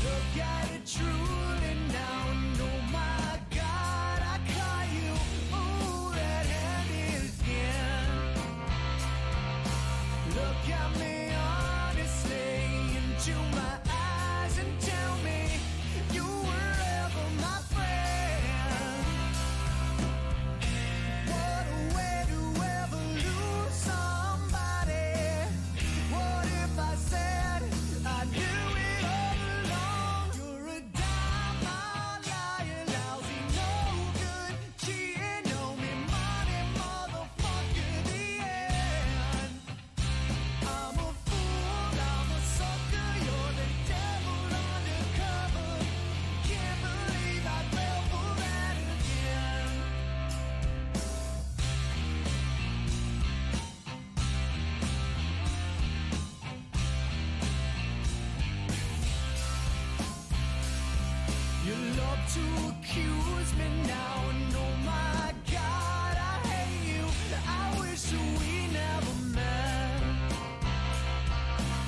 Look at it truly now, and oh my God, I caught you. Oh, that hand again. Look at me honestly into my eyes and tell me you were ever my friend. What a way to ever lose somebody. What if I said I knew it all along? You're a dime, a liar, lousy, no good, cheating, know me, money, motherfucker, the end. I'm a fool, I'm a sucker, you're the devil undercover. Can't believe I fell for that again. You love to accuse me now, and oh my God, I hate you. I wish that we never met.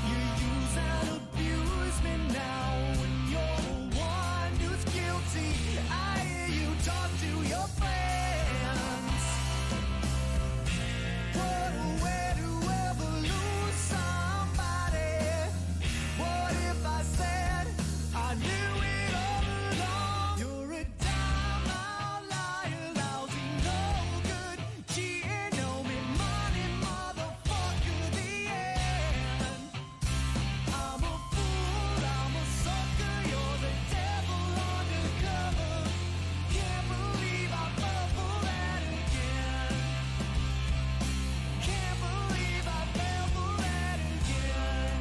You use and abuse me now, when you're the one who's guilty. I hear you talk to your friends. What a way to ever lose somebody. What if I said I knew it all along? You're a dime, a liar, lousy, no good, cheating, know me, money, motherfucker, the end. I'm a fool, I'm a sucker, you're the devil undercover. Can't believe I fell for that again. Can't believe I fell for that again.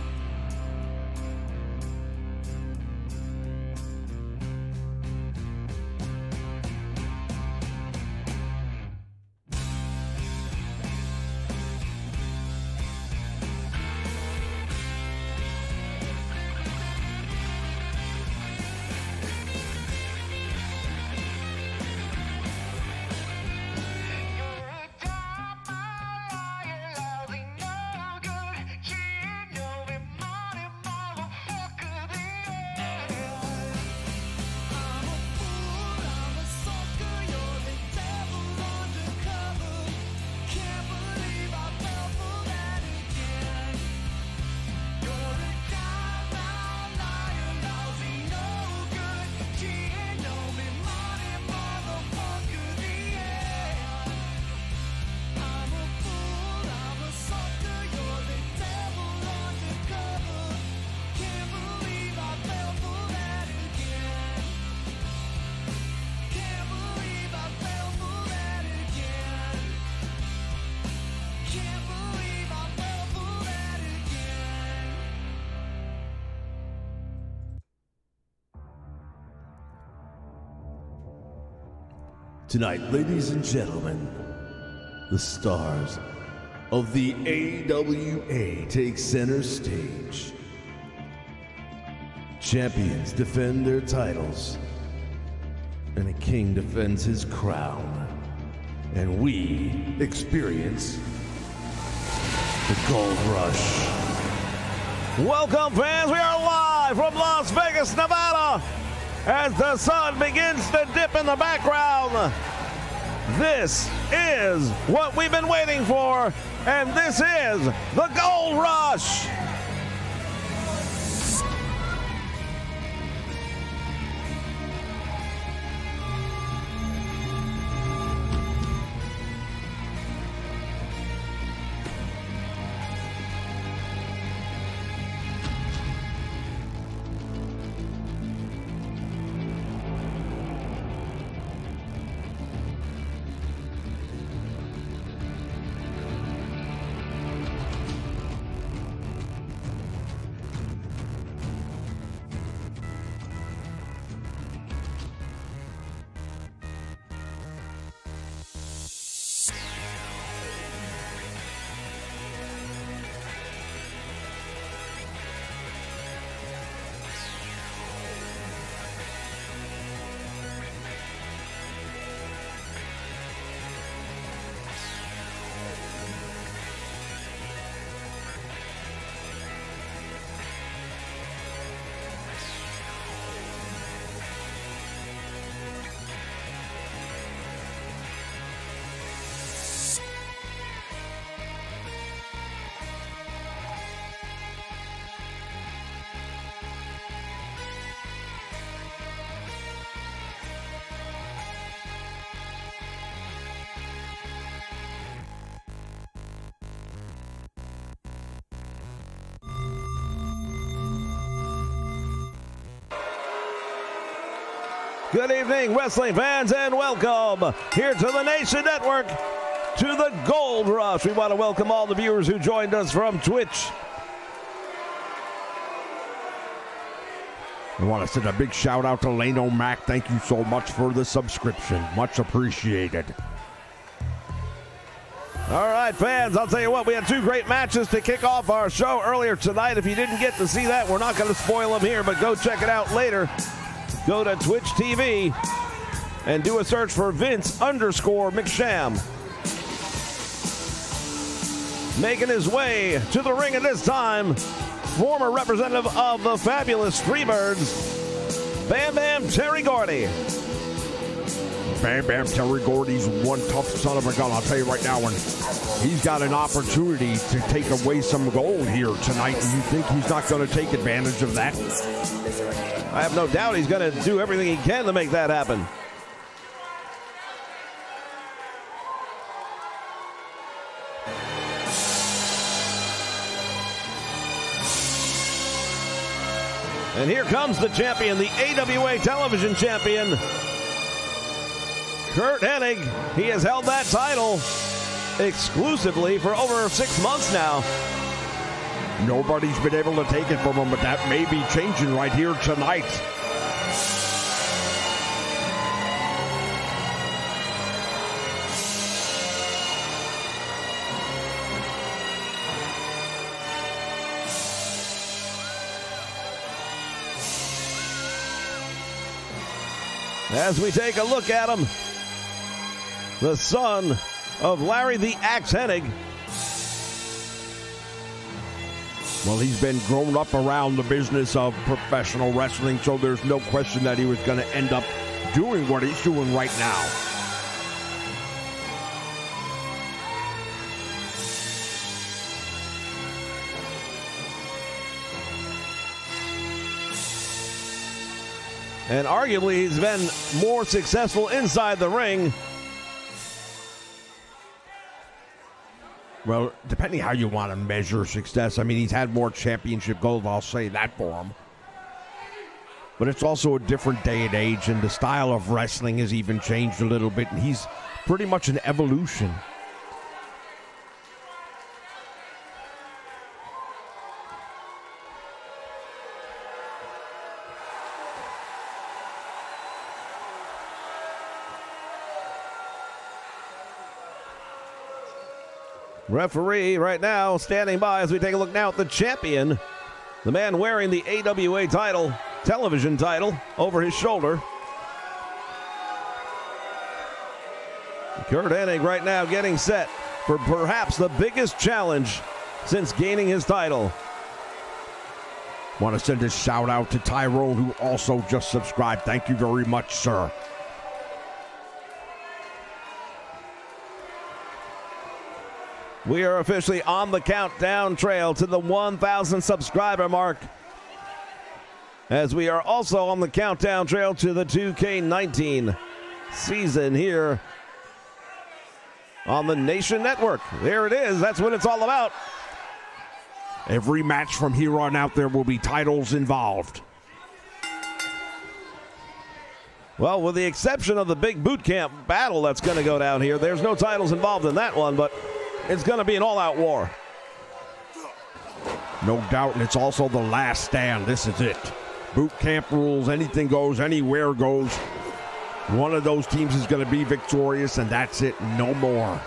Tonight, ladies and gentlemen, the stars of the AWA take center stage. Champions defend their titles, and a king defends his crown. And we experience the Gold Rush. Welcome, fans. We are live from Las Vegas, Nevada, as the sun begins to dip in the background. This is what we've been waiting for, and this is the Gold Rush. Good evening, wrestling fans, and welcome here to the Nation Network, to the Gold Rush. We want to welcome all the viewers who joined us from Twitch. I want to send a big shout out to Lano Mac. Thank you so much for the subscription. Much appreciated. All right, fans, I'll tell you what, we had two great matches to kick off our show earlier tonight. If you didn't get to see that, we're not going to spoil them here, but go check it out later. Go to Twitch TV and do a search for Vince_McSham. Making his way to the ring at this time, former representative of the fabulous Freebirds, Bam Bam Terry Gordy. Bam Bam Terry Gordy's one tough son of a gun, I'll tell you right now. And he's got an opportunity to take away some gold here tonight. And you think he's not going to take advantage of that? I have no doubt he's going to do everything he can to make that happen. And here comes the champion, the AWA television champion, Curt Hennig. He has held that title exclusively for over 6 months now. Nobody's been able to take it from him, but that may be changing right here tonight. As we take a look at him, the son of Larry the Axe Hennig. Well, he's been grown up around the business of professional wrestling, so there's no question that he was going to end up doing what he's doing right now. And arguably, he's been more successful inside the ring. Well, depending how you want to measure success, I mean, he's had more championship gold, I'll say that for him. But it's also a different day and age, and the style of wrestling has even changed a little bit, and he's pretty much an evolution. Referee right now standing by as we take a look now at the champion, the man wearing the AWA title, television title, over his shoulder. Curt Hennig right now getting set for perhaps the biggest challenge since gaining his title. Want to send a shout out to Tyrone, who also just subscribed. Thank you very much, sir. We are officially on the countdown trail to the 1,000 subscriber mark, as we are also on the countdown trail to the 2K18 season here on the Nation Network. There it is. That's what it's all about. Every match from here on out, there will be titles involved. Well, with the exception of the big boot camp battle that's going to go down here, there's no titles involved in that one, but it's going to be an all-out war. No doubt, and it's also the last stand. This is it. Boot camp rules, anything goes, anywhere goes. One of those teams is going to be victorious, and that's it. No more.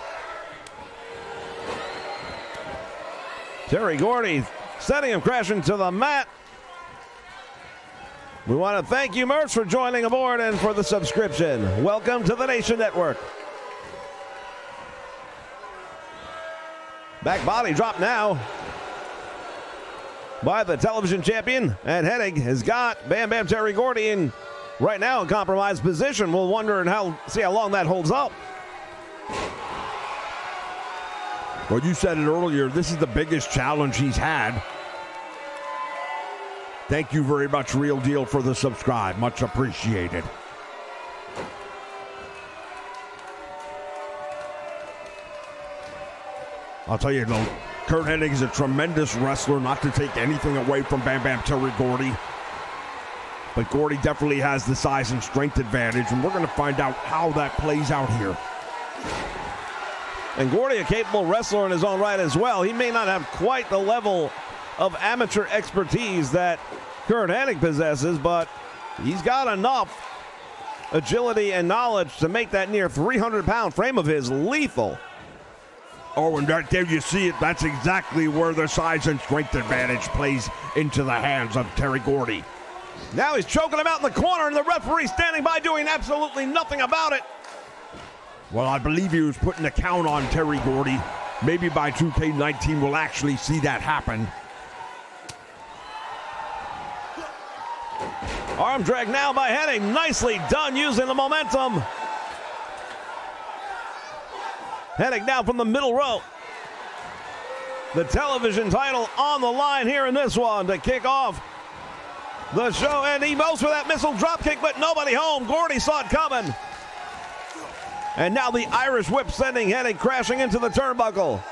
Terry Gordy sending him crashing to the mat. We want to thank you, Merch, for joining aboard and for the subscription. Welcome to the Nation Network. Back body drop now by the television champion, and Hennig has got Bam Bam Terry Gordy in right now in compromised position. We'll wonder and see how long that holds up. Well, you said it earlier, this is the biggest challenge he's had. Thank you very much, Real Deal, for the subscribe. Much appreciated. I'll tell you, though, Curt Hennig is a tremendous wrestler, not to take anything away from Bam Bam Terry Gordy. But Gordy definitely has the size and strength advantage, and we're going to find out how that plays out here. And Gordy, a capable wrestler in his own right as well. He may not have quite the level of amateur expertise that Curt Hennig possesses, but he's got enough agility and knowledge to make that near 300-pound frame of his lethal. Oh, and right there you see it. That's exactly where the size and strength advantage plays into the hands of Terry Gordy. Now he's choking him out in the corner, and the referee standing by doing absolutely nothing about it. Well, I believe he was putting a count on Terry Gordy. Maybe by 2K19 we'll actually see that happen. Arm drag now by Hennig. Nicely done using the momentum. Hennig now from the middle row. The television title on the line here in this one to kick off the show. And he goes for that missile drop kick, but nobody home. Gordy saw it coming. And now the Irish whip sending Hennig crashing into the turnbuckle.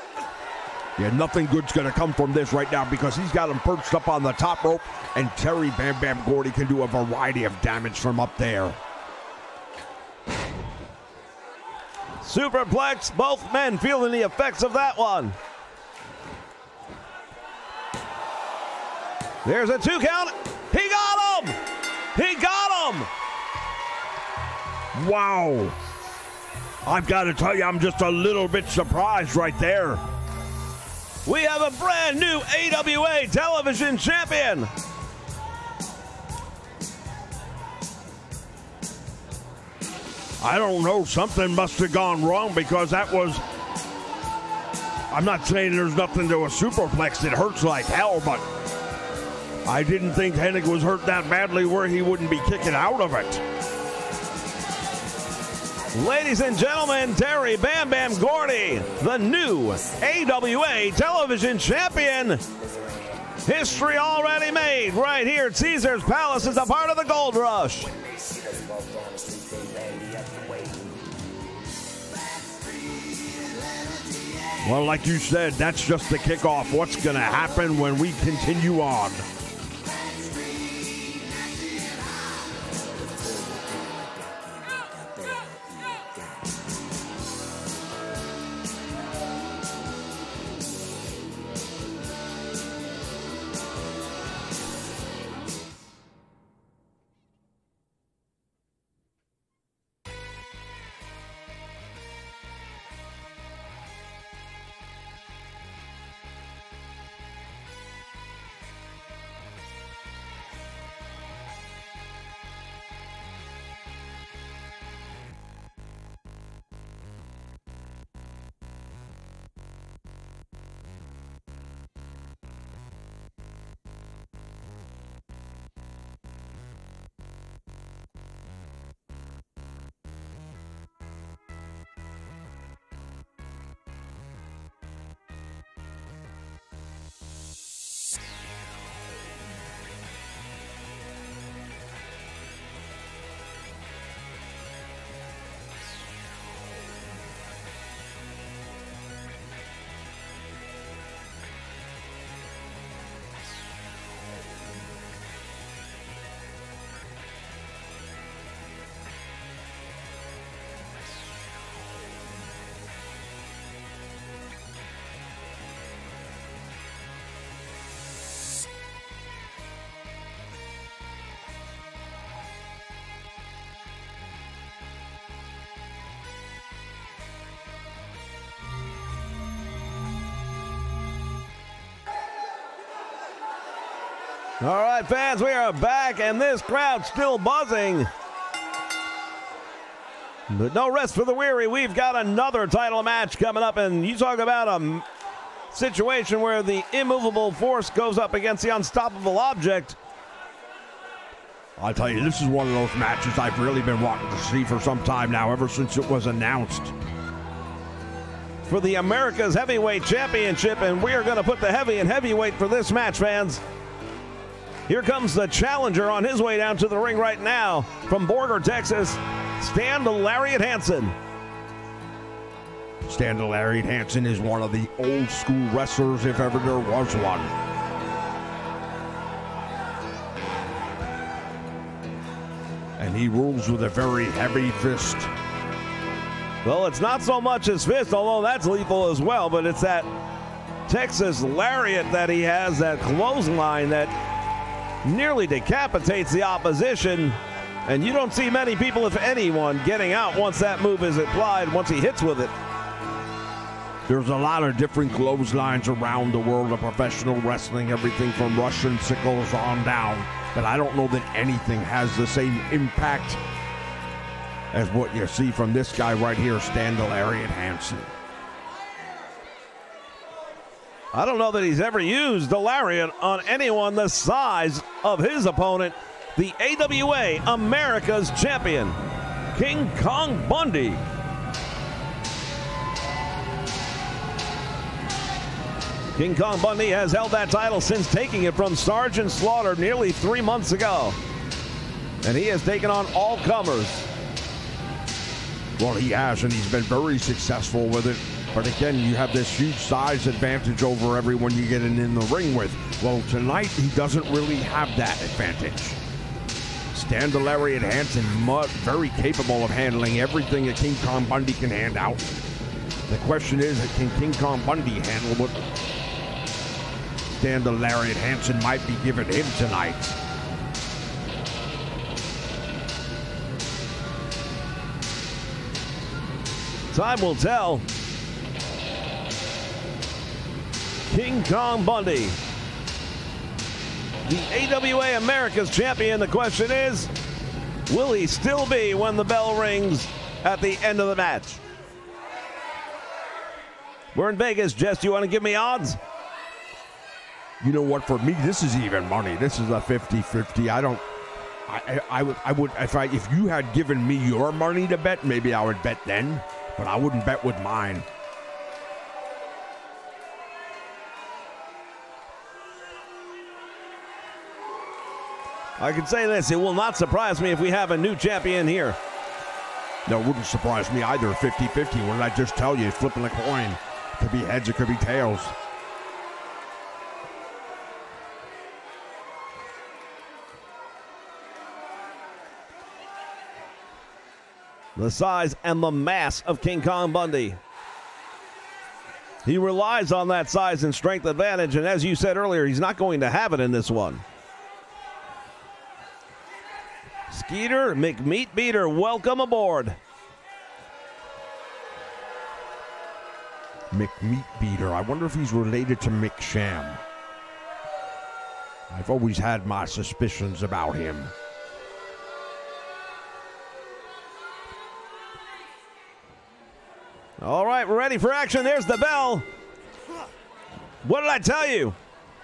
Yeah, nothing good's going to come from this right now because he's got him perched up on the top rope, and Terry Bam Bam Gordy can do a variety of damage from up there. Superplex, both men feeling the effects of that one. There's a 2 count. He got him! He got him! Wow. I've got to tell you, I'm just a little bit surprised right there. We have a brand new AWA television champion. I don't know, something must have gone wrong because that was, I'm not saying there's nothing to a superplex that hurts like hell, but I didn't think Hennig was hurt that badly where he wouldn't be kicking out of it. Ladies and gentlemen, Terry Bam Bam Gordy, the new AWA television champion. History already made right here at Caesar's Palace as a part of the Gold Rush. Well, like you said, that's just the kickoff. What's going to happen when we continue on? All right, fans, we are back, and this crowd still buzzing. But no rest for the weary. We've got another title match coming up, and you talk about a situation where the immovable force goes up against the unstoppable object. I'll tell you, this is one of those matches I've really been wanting to see for some time now, ever since it was announced. For the America's Heavyweight Championship, and we are going to put the heavy and heavyweight for this match, fans. Here comes the challenger on his way down to the ring right now from Borger, Texas, Stan the Lariat Hansen. Stan the Lariat Hansen is one of the old school wrestlers, if ever there was one. And he rules with a very heavy fist. Well, it's not so much his fist, although that's lethal as well, but it's that Texas lariat that he has, that clothesline that nearly decapitates the opposition. And you don't see many people, if anyone, getting out once that move is applied, once he hits with it. There's a lot of different clotheslines around the world of professional wrestling, everything from Russian sickles on down. But I don't know that anything has the same impact as what you see from this guy right here, Stan the Lariat Hansen. I don't know that he's ever used the lariat on anyone the size of his opponent, the AWA America's champion, King Kong Bundy. King Kong Bundy has held that title since taking it from Sergeant Slaughter nearly 3 months ago. And he has taken on all comers. Well, he has, and he's been very successful with it. But again, you have this huge size advantage over everyone you get in the ring with. Well, tonight, he doesn't really have that advantage. Stan the Lariat Hansen, very capable of handling everything that King Kong Bundy can hand out. The question is, can King Kong Bundy handle what Stan the Lariat Hansen might be giving him tonight? Time will tell. King Kong Bundy, the AWA America's champion. The question is, will he still be when the bell rings at the end of the match? We're in Vegas. Jess, do you want to give me odds? You know what? For me, this is even money. This is a 50-50. I would if you had given me your money to bet, maybe I would bet then, but I wouldn't bet with mine. I can say this, it will not surprise me if we have a new champion here. No, it wouldn't surprise me either. 50-50. What did I just tell you? Flipping a coin. It could be heads, it could be tails. The size and the mass of King Kong Bundy. He relies on that size and strength advantage, and as you said earlier, he's not going to have it in this one. Skeeter McMeatbeater, welcome aboard. McMeatbeater. I wonder if he's related to McSham. I've always had my suspicions about him. All right, we're ready for action. There's the bell. What did I tell you?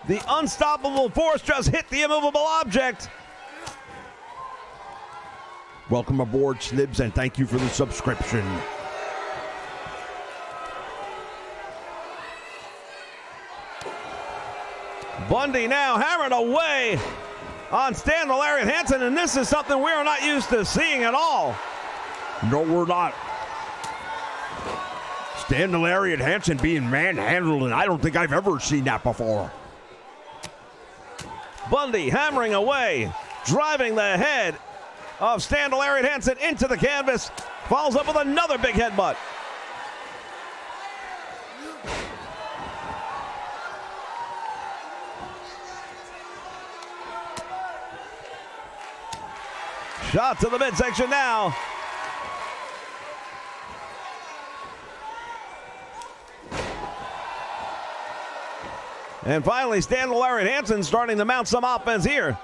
The unstoppable force just hit the immovable object. Welcome aboard, Snibs, and thank you for the subscription. Bundy now hammering away on Stan the Lariat Hansen, and this is something we are not used to seeing at all. No, we're not. Stan the Lariat Hansen being manhandled, and I don't think I've ever seen that before. Bundy hammering away, driving the head of Stan the Lariat Hansen into the canvas, follows up with another big headbutt. Shot to the midsection now. And finally, Stan the Lariat Hansen starting to mount some offense here.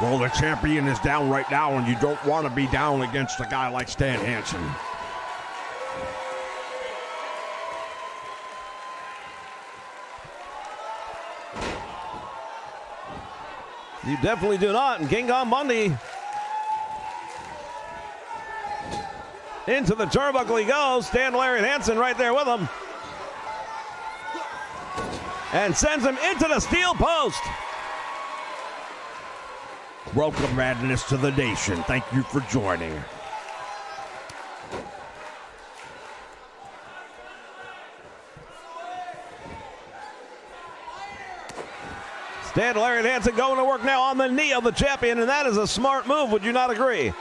Well, the champion is down right now, and you don't want to be down against a guy like Stan Hansen. You definitely do not. And King Kong Bundy into the turnbuckle he goes. Stan the Lariat Hansen right there with him. And sends him into the steel post. Welcome, Madness, to the nation. Thank you for joining. Steiner, Larry Hansen going to work now on the knee of the champion, and that is a smart move. Would you not agree?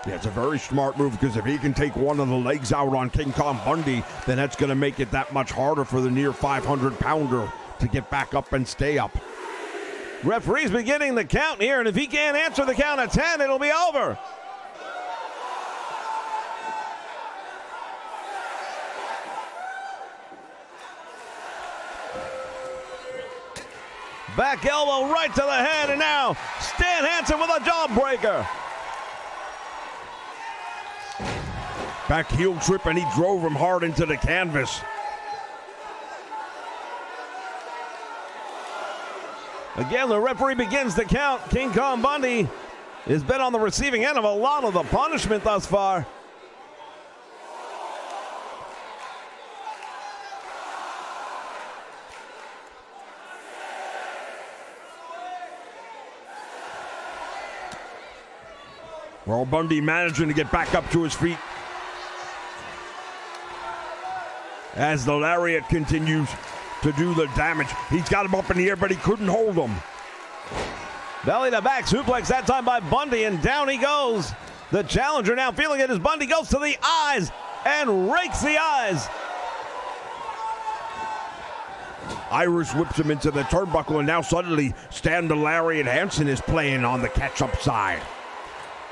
Yeah, it's a very smart move because if he can take one of the legs out on King Kong Bundy, then that's going to make it that much harder for the near 500-pounder to get back up and stay up. Referee's beginning the count here, and if he can't answer the count of 10, it'll be over. Back elbow right to the head, and now Stan Hansen with a jawbreaker. Back heel trip, and he drove him hard into the canvas. Again, the referee begins the count. King Kong Bundy has been on the receiving end of a lot of the punishment thus far. Well, Bundy managing to get back up to his feet as the lariat continues to do the damage. He's got him up in the air, but he couldn't hold him. Belly to back suplex, that time by Bundy, and down he goes. The challenger now feeling it as Bundy goes to the eyes and rakes the eyes. Irish whips him into the turnbuckle, and now suddenly Stan the Lariat Hansen is playing on the catch-up side.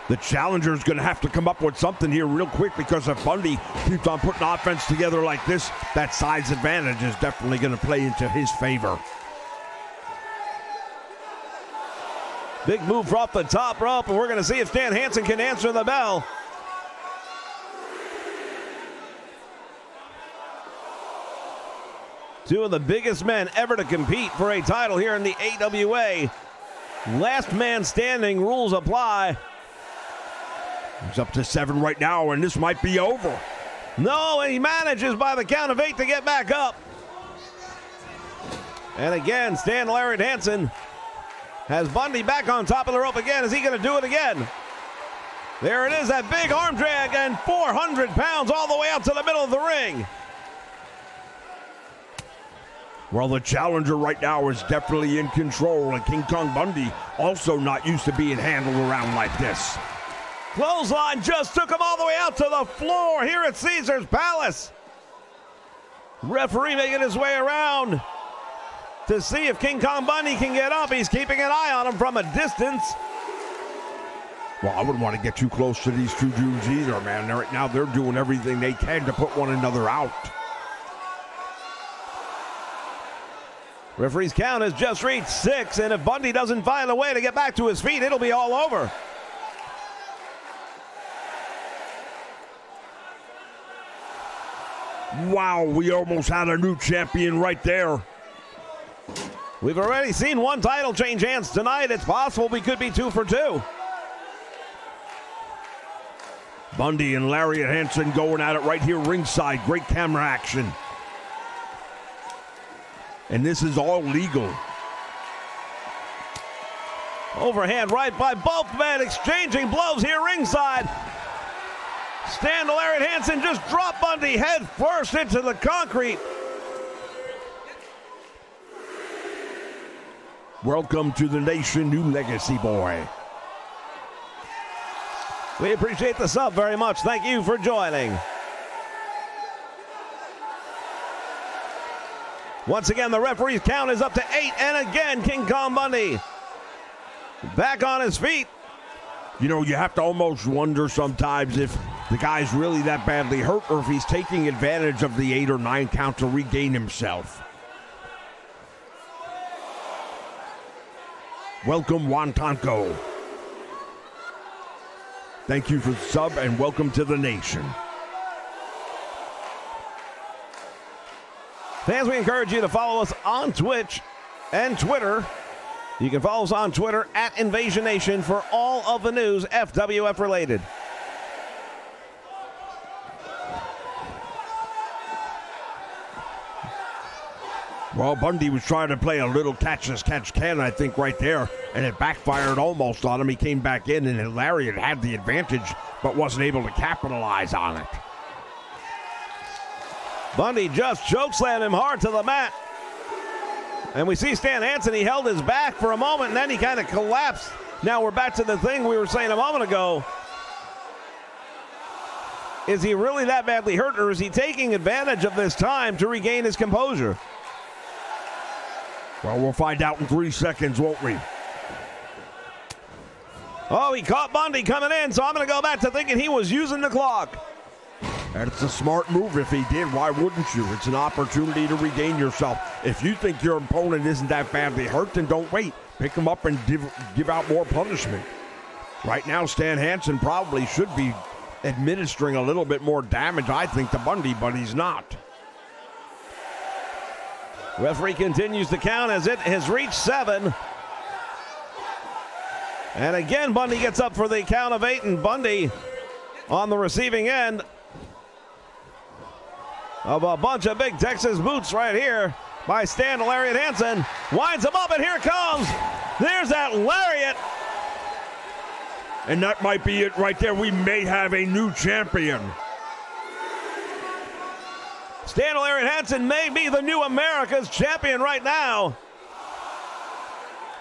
The challenger is going to have to come up with something here real quick, because if Bundy keeps on putting offense together like this, that size advantage is definitely going to play into his favor. Big move off the top rope, and we're going to see if Stan Hansen can answer the bell. Two of the biggest men ever to compete for a title here in the AWA. Last man standing rules apply. He's up to 7 right now, and this might be over. No, and he manages by the count of 8 to get back up. And again, Stan Lariat Hansen has Bundy back on top of the rope again. Is he going to do it again? There it is, that big arm drag, and 400 pounds all the way out to the middle of the ring. Well, the challenger right now is definitely in control, and King Kong Bundy also not used to being handled around like this. Clothesline just took him all the way out to the floor here at Caesar's Palace. Referee making his way around to see if King Kong Bundy can get up. He's keeping an eye on him from a distance. Well, I wouldn't want to get too close to these two dudes either, man. Right now they're doing everything they can to put one another out. Referee's count has just reached 6, and if Bundy doesn't find a way to get back to his feet, it'll be all over. Wow, we almost had a new champion right there. We've already seen one title change hands tonight. It's possible we could be 2 for 2. Bundy and Lariat Hansen going at it right here ringside. Great camera action. And this is all legal. Overhand right by both men, exchanging blows here ringside. Stan Lariat Hansen just dropped Bundy head first into the concrete. Welcome to the nation, new legacy boy. We appreciate the sub very much. Thank you for joining. Once again, the referee's count is up to 8, and again, King Kong Bundy back on his feet. You know, you have to almost wonder sometimes if the guy's really that badly hurt, or if he's taking advantage of the 8 or 9 count to regain himself. Welcome, Wantanko. Thank you for the sub, and welcome to the nation. Fans, we encourage you to follow us on Twitch and Twitter. You can follow us on Twitter at Invasion Nation for all of the news FWF related. Well, Bundy was trying to play a little catch-as-catch-can, I think, right there, and it backfired almost on him. He came back in, and Lariat had the advantage, but wasn't able to capitalize on it. Bundy just chokeslammed him hard to the mat. And we see Stan Hansen, he held his back for a moment, and then he kind of collapsed. Now we're back to the thing we were saying a moment ago. Is he really that badly hurt, or is he taking advantage of this time to regain his composure? Well, we'll find out in 3 seconds, won't we? Oh, he caught Bundy coming in, so I'm going to go back to thinking he was using the clock. And it's a smart move if he did. Why wouldn't you? It's an opportunity to regain yourself. If you think your opponent isn't that badly hurt, then don't wait. Pick him up and give out more punishment. Right now, Stan Hansen probably should be administering a little bit more damage, I think, to Bundy, but he's not. Referee continues to count as it has reached 7. And again, Bundy gets up for the count of 8, and Bundy on the receiving end of a bunch of big Texas boots right here by Stan the Lariat Hansen. Winds him up, and here it comes. There's that lariat. And that might be it right there. We may have a new champion. Stan the Lariat Hansen may be the new America's champion right now.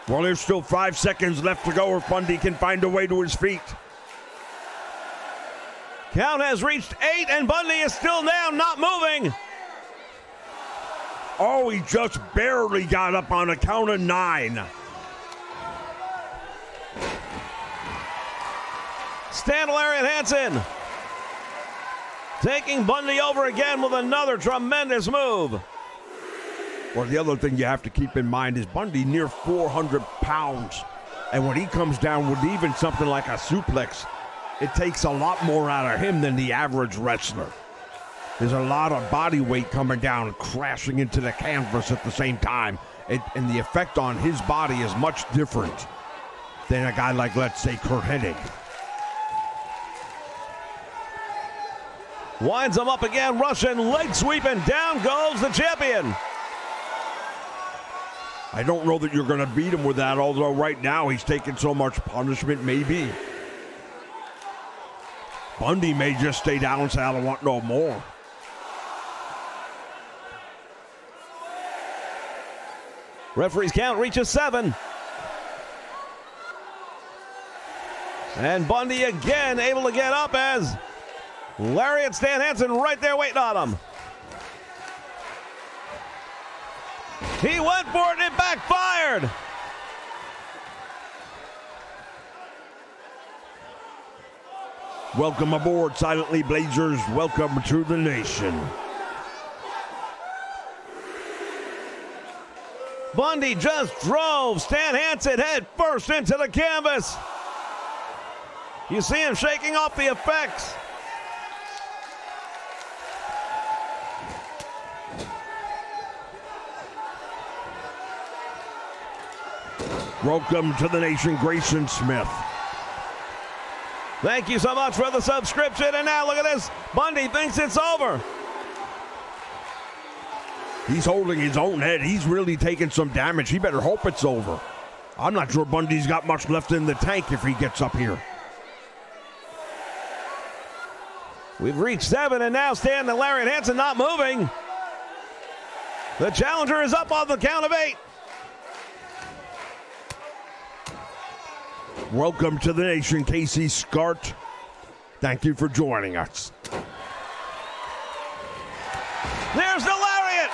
Well, there's still 5 seconds left to go if Bundy can find a way to his feet. Count has reached 8, and Bundy is still down, not moving. Oh, he just barely got up on a count of 9. Stan the Lariat Hansen taking Bundy over again with another tremendous move. Well, the other thing you have to keep in mind is Bundy near 400 pounds. And when he comes down with even something like a suplex, it takes a lot more out of him than the average wrestler. There's a lot of body weight coming down and crashing into the canvas at the same time. And the effect on his body is much different than a guy like, let's say, Curt Hennig. Winds him up again, Russian leg sweep, and down goes the champion. I don't know that you're going to beat him with that, although right now he's taking so much punishment, maybe. Bundy may just stay down and say, I don't want no more. Referee's count reaches 7. And Bundy again able to get up as Lariat Stan Hansen right there waiting on him. He went for it and it backfired. Welcome aboard, Silently Blazers. Welcome to the nation. Bundy just drove Stan Hansen head first into the canvas. You see him shaking off the effects. Welcome to the nation, Grayson Smith. Thank you so much for the subscription. And now look at this. Bundy thinks it's over. He's holding his own head. He's really taking some damage. He better hope it's over. I'm not sure Bundy's got much left in the tank if he gets up here. We've reached 7, and now Stan the Lariat Hansen not moving. The challenger is up on the count of 8. Welcome to the nation, Casey Scart. Thank you for joining us. There's the lariat.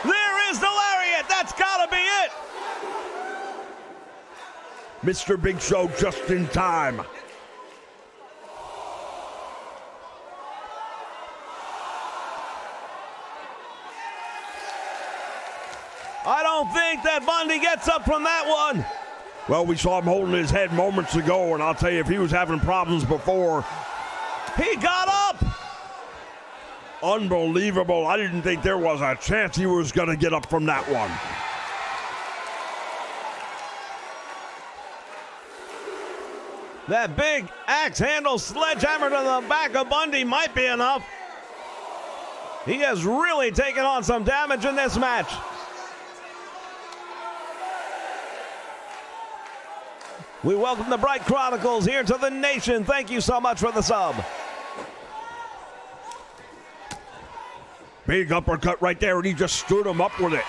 There is the lariat. That's got to be it. Mr. Big Show just in time. I don't think that Bundy gets up from that one. Well, we saw him holding his head moments ago, and I'll tell you, if he was having problems before, he got up. Unbelievable. I didn't think there was a chance he was going to get up from that one. That big axe handle sledgehammer to the back of Bundy might be enough. He has really taken on some damage in this match. We welcome the Bright Chronicles here to the nation. Thank you so much for the sub. Big uppercut right there, and he just stood him up with it.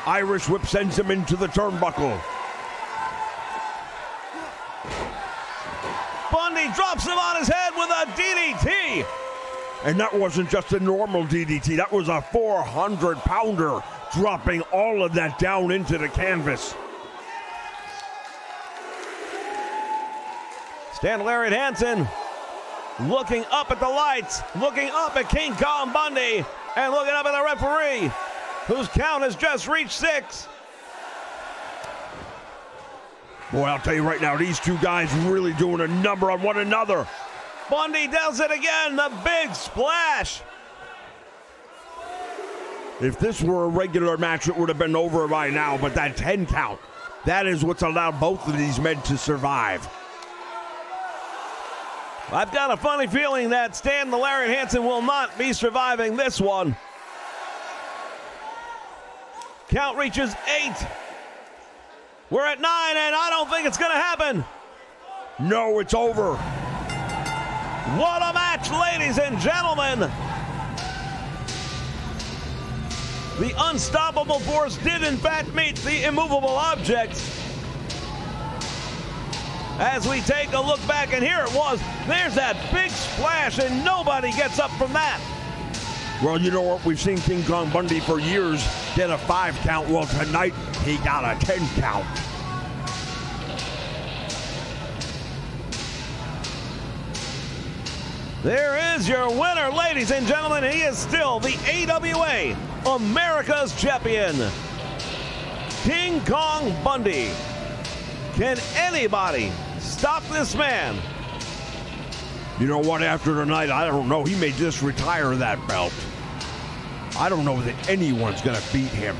Irish whip sends him into the turnbuckle. Bundy drops him on his head with a DDT. And that wasn't just a normal DDT. That was a 400-pounder, dropping all of that down into the canvas. Stan Lariat Hansen looking up at the lights, looking up at King Kong Bundy, and looking up at the referee, whose count has just reached 6. Boy, I'll tell you right now, these two guys really doing a number on one another. Bundy does it again, the big splash. If this were a regular match, it would have been over by now, but that 10 count, that is what's allowed both of these men to survive. I've got a funny feeling that Stan the Lariat Hansen will not be surviving this one. Count reaches 8. We're at 9, and I don't think it's going to happen. No, it's over. What a match, ladies and gentlemen. The unstoppable force did in fact meet the immovable object. As we take a look back, and here it was. There's that big splash, and nobody gets up from that. Well, you know what? We've seen King Kong Bundy for years get a 5 count. Well, tonight he got a 10 count. There is your winner, ladies and gentlemen. He is still the AWA America's Champion, King Kong Bundy. Can anybody stop this man? You know what? After tonight, I don't know. He may just retire that belt. I don't know that anyone's going to beat him.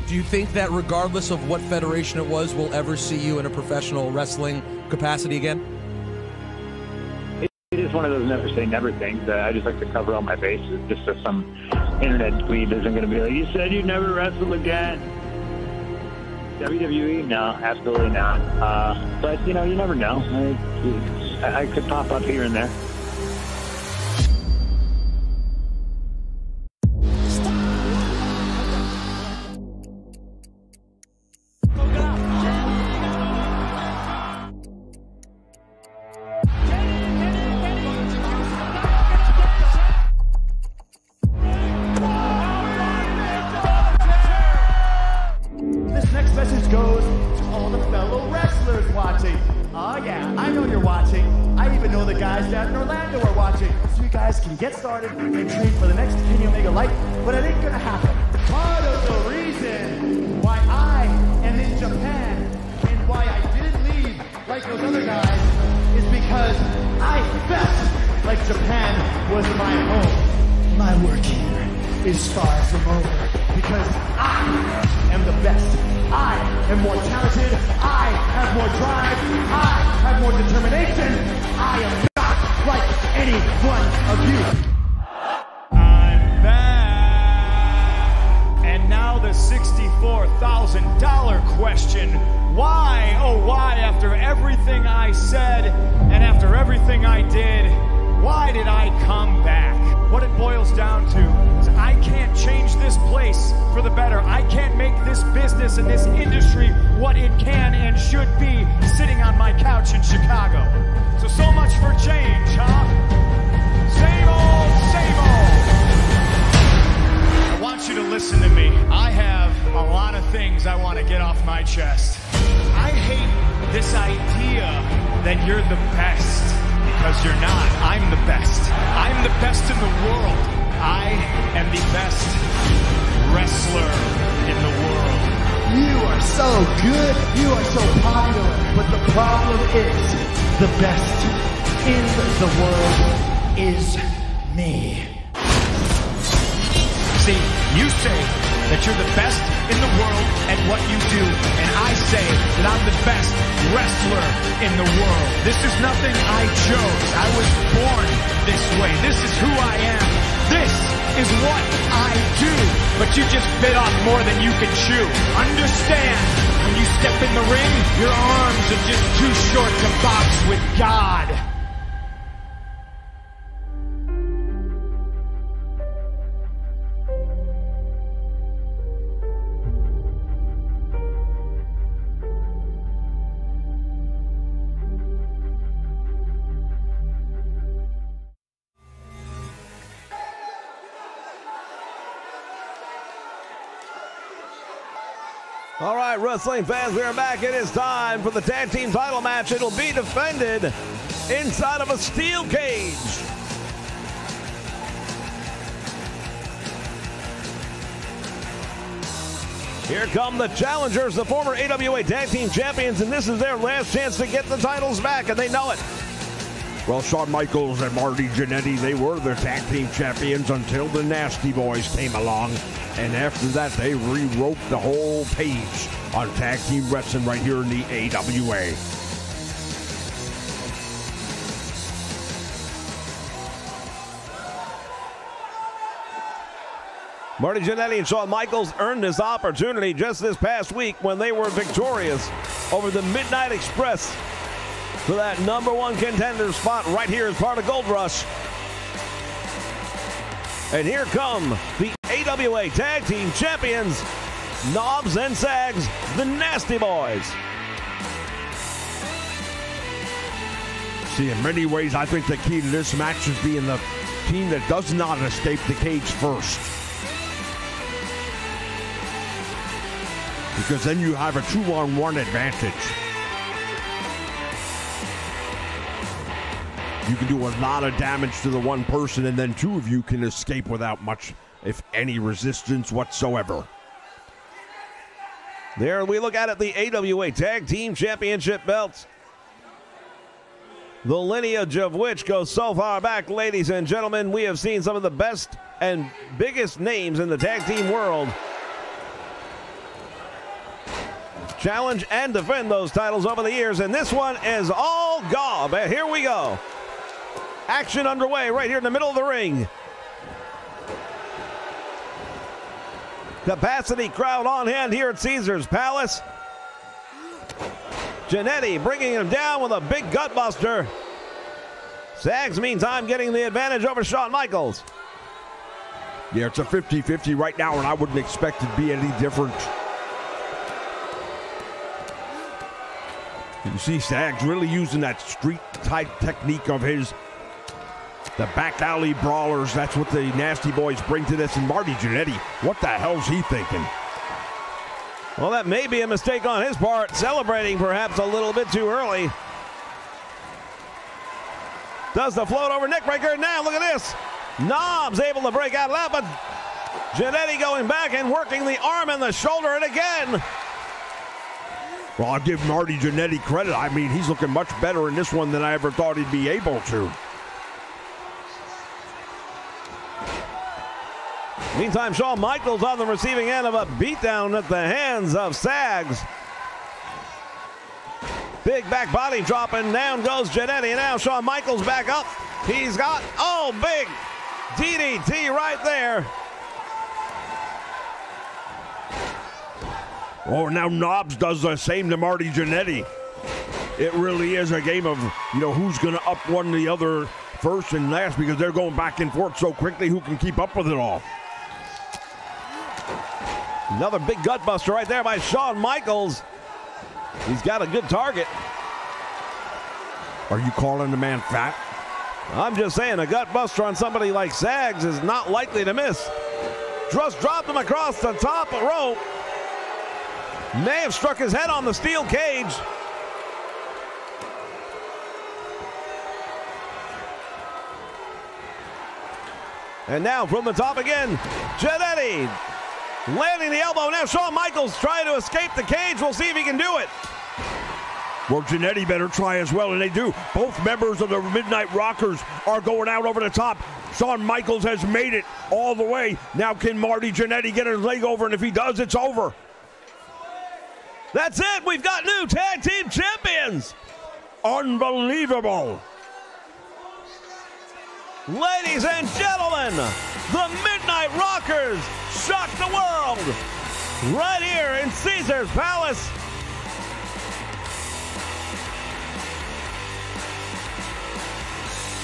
Do you think that regardless of what federation it was, we'll ever see you in a professional wrestling capacity again? It is one of those never say never things. I just like to cover all my bases, just so some internet dweeb isn't going to be like, you said you'd never wrestle again. WWE? No, absolutely not. But, you know, you never know. I could pop up here and there. Get started and train for the next Kenny Omega light, but it ain't gonna happen. Part of the reason why I am in Japan and why I didn't leave like those other guys is because I felt like Japan was my home. My work here is far from over because I am the best. I am more talented. I have more drive. I have more determination. I am like any one of you. I'm back. And now the $64,000 question. Why, oh why, after everything I said and after everything I did, why did I come back? What it boils down to is I can't what it can and should be sitting on my couch in Chicago. So much for change, huh? Same old, same old. I want you to listen to me. I have a lot of things I want to get off my chest. I hate this idea that you're the best, because you're not. I'm the best. I'm the best in the world. I am the best wrestler in the world. You are so good. You are so popular. But the problem is, the best in the world is me. See, you say that you're the best in the world at what you do, and I say that I'm the best wrestler in the world. This is nothing I chose. I was born this way. This is who I am. This is what I do. But you just bit off more than you can chew. Understand, when you step in the ring, your arms are just too short to box with God. All right, wrestling fans, we are back. It is time for the tag team title match. It'll be defended inside of a steel cage. Here come the challengers, the former AWA Tag Team Champions, and this is their last chance to get the titles back, and they know it. Well, Shawn Michaels and Marty Jannetty, they were the tag team champions until the Nasty Boys came along. And after that, they rewrote the whole page on tag team wrestling right here in the AWA. Marty Jannetty and Shawn Michaels earned this opportunity just this past week when they were victorious over the Midnight Express for that #1 contender spot right here as part of Gold Rush. And here come the AWA Tag Team Champions, Knobs and Sags, the Nasty Boys. See, in many ways, I think the key to this match is being the team that does not escape the cage first. Because then you have a 2-on-1 advantage. You can do a lot of damage to the one person, and then two of you can escape without much, if any, resistance whatsoever. There we look at it, the AWA Tag Team Championship belts. The lineage of which goes so far back, ladies and gentlemen. We have seen some of the best and biggest names in the tag team world challenge and defend those titles over the years, and this one is all gob. And here we go. Action underway right here in the middle of the ring. Capacity crowd on hand here at Caesars Palace. Jannetty bringing him down with a big gutbuster. Sags, meantime, getting the advantage over Shawn Michaels. Yeah, it's a 50-50 right now, and I wouldn't expect it to be any different. You see Sags really using that street-type technique of his. The back alley brawlers, that's what the Nasty Boys bring to this. And Marty Jannetty, what the hell's he thinking? Well, that may be a mistake on his part, celebrating perhaps a little bit too early. Does the float over neckbreaker. Now look at this. Knobs able to break out of that, but Jannetty going back and working the arm and the shoulder, and again. Well, I'll give Marty Jannetty credit. I mean, he's looking much better in this one than I ever thought he'd be able to. Meantime, Shawn Michaels on the receiving end of a beatdown at the hands of Sags. Big back body drop, and down goes Jannetty. And now Shawn Michaels back up. He's got, big DDT right there. Oh, now Knobs does the same to Marty Jannetty. It really is a game of, who's going to up one the other first and last, because they're going back and forth so quickly. Who can keep up with it all? Another big gutbuster right there by Shawn Michaels. He's got a good target. Are you calling the man fat? I'm just saying a gut buster on somebody like Sags is not likely to miss. Just dropped him across the top rope. May have struck his head on the steel cage. And now from the top again, Jannetty landing the elbow. Now Shawn Michaels trying to escape the cage. We'll see if he can do it. Well, Jannetty better try as well, and they do. Both members of the Midnight Rockers are going out over the top. Shawn Michaels has made it all the way. Now can Marty Jannetty get his leg over, and if he does, it's over. That's it. We've got new tag team champions. Unbelievable. Ladies and gentlemen, the Midnight Rockers shock the world right here in Caesar's Palace.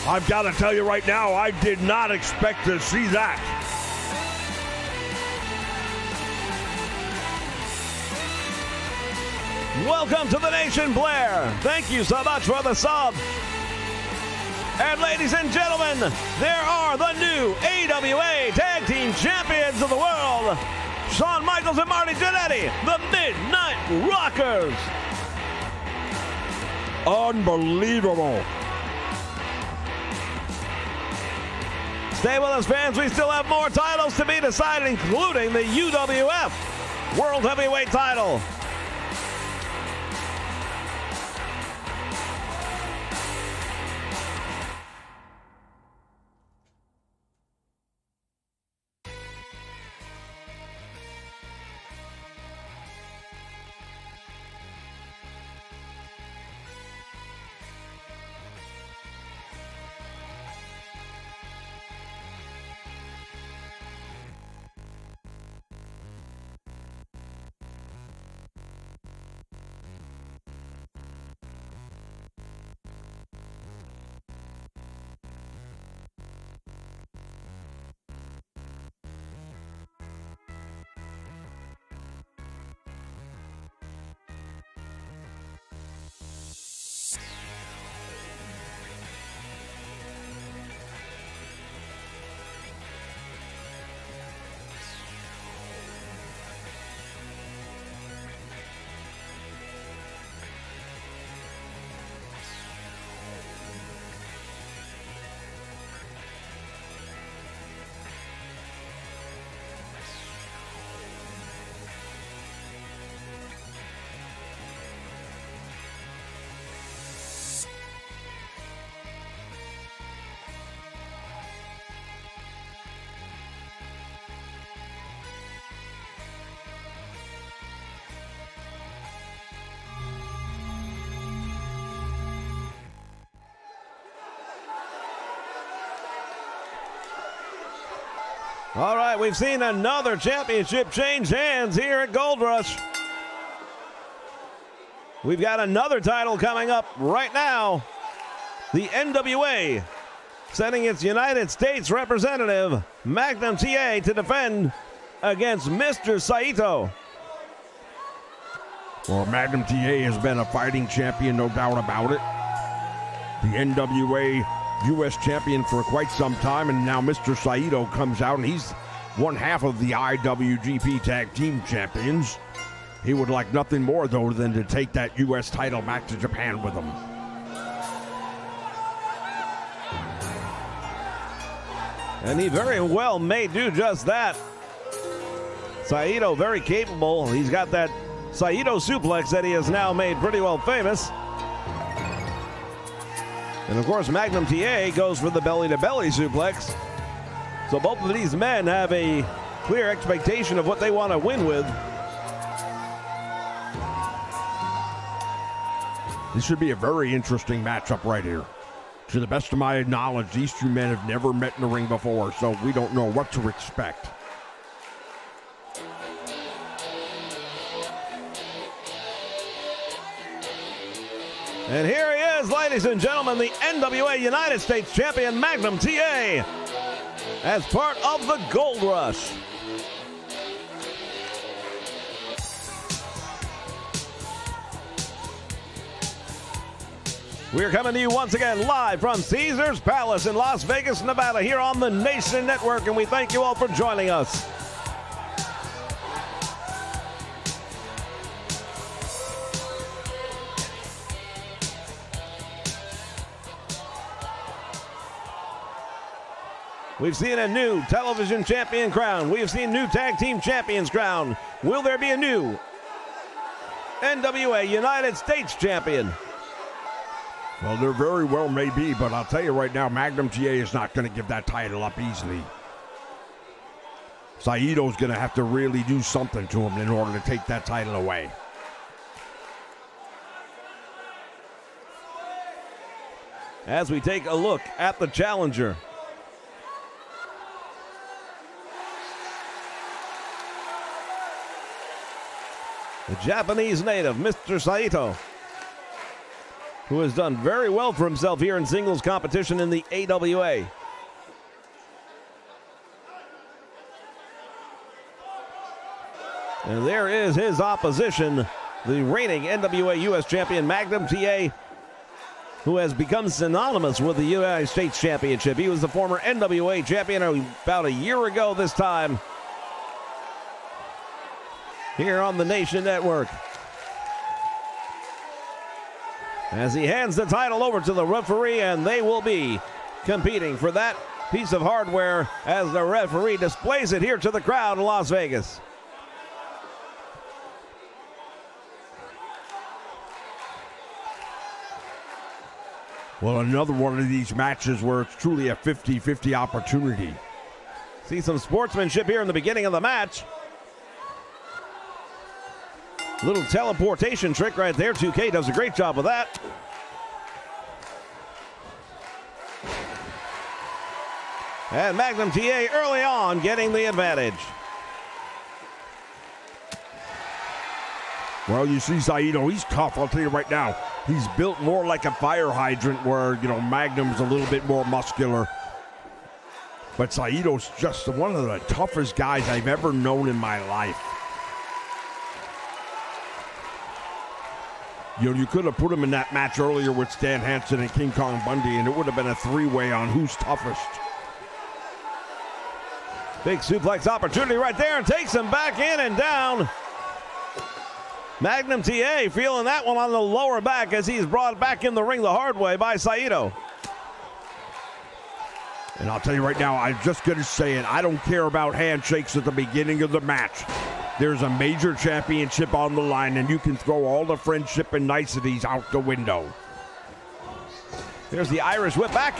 I've got to tell you right now, I did not expect to see that. Welcome to the Nation, Blair. Thank you so much for the sub. And ladies and gentlemen, there are the new AWA Tag Team Champions of the world, Shawn Michaels and Marty Jannetty, the Midnight Rockers. Unbelievable. Stay with us, fans. We still have more titles to be decided, including the UWF World Heavyweight title. All right, we've seen another championship change hands here at Gold Rush. We've got another title coming up right now. The NWA sending its United States representative, Magnum TA, to defend against Mr. Saito. Well, Magnum TA has been a fighting champion, no doubt about it. The NWA U.S. champion for quite some time, and now Mr. Saito comes out, and he's one half of the IWGP Tag Team Champions. He would like nothing more, though, than to take that U.S. title back to Japan with him. And he very well may do just that. Saito, very capable. He's got that Saito suplex that he has now made pretty well famous. And of course, Magnum TA goes for the belly-to-belly suplex. So both of these men have a clear expectation of what they want to win with. This should be a very interesting matchup right here. To the best of my knowledge, these two men have never met in the ring before, so we don't know what to expect. And here he is, ladies and gentlemen, the NWA United States Champion, Magnum TA, as part of the Gold Rush. We're coming to you once again live from Caesars Palace in Las Vegas, Nevada, here on the Nation Network, and we thank you all for joining us. We've seen a new television champion crown. We've seen new tag team champions crown. Will there be a new NWA United States champion? Well, there very well may be, but I'll tell you right now, Magnum TA is not going to give that title up easily. Saito's going to have to really do something to him in order to take that title away. As we take a look at the challenger. The Japanese native, Mr. Saito, who has done very well for himself here in singles competition in the AWA. And there is his opposition, the reigning NWA US champion, Magnum TA, who has become synonymous with the United States Championship. He was the former NWA champion about a year ago this time, here on the Nation Network. As he hands the title over to the referee, and they will be competing for that piece of hardware as the referee displays it here to the crowd in Las Vegas. Well, another one of these matches where it's truly a 50-50 opportunity. See some sportsmanship here in the beginning of the match. Little teleportation trick right there. 2K does a great job with that. And Magnum TA early on getting the advantage. Well, you see Saito, he's tough, I'll tell you right now. He's built more like a fire hydrant where, you know, Magnum's a little bit more muscular. But Saito's just one of the toughest guys I've ever known in my life. You know, you could have put him in that match earlier with Stan Hansen and King Kong Bundy, and it would have been a three-way on who's toughest. Big suplex opportunity right there, and takes him back in and down. Magnum TA feeling that one on the lower back as he's brought back in the ring the hard way by Saito. And I'll tell you right now, I'm just going to say it, I don't care about handshakes at the beginning of the match. There's a major championship on the line, and you can throw all the friendship and niceties out the window. There's the Irish whip, back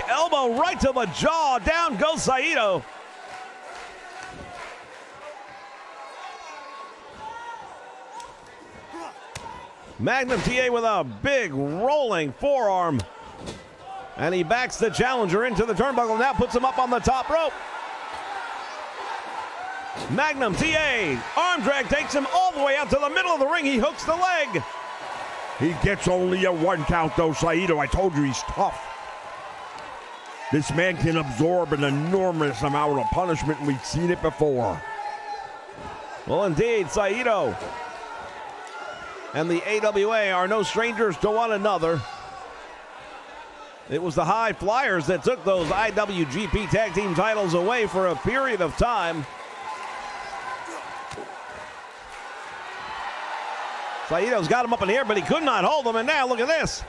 elbow right to the jaw. Down goes Saito. Magnum TA with a big rolling forearm. And he backs the challenger into the turnbuckle, now puts him up on the top rope. Magnum TA, arm drag takes him all the way out to the middle of the ring. He hooks the leg. He gets only a one count though, Saito. I told you he's tough. This man can absorb an enormous amount of punishment, and we've seen it before. Well, indeed, Saito and the AWA are no strangers to one another. It was the High Flyers that took those IWGP Tag Team titles away for a period of time. Saito's got him up in the air, but he could not hold him, and now look at this.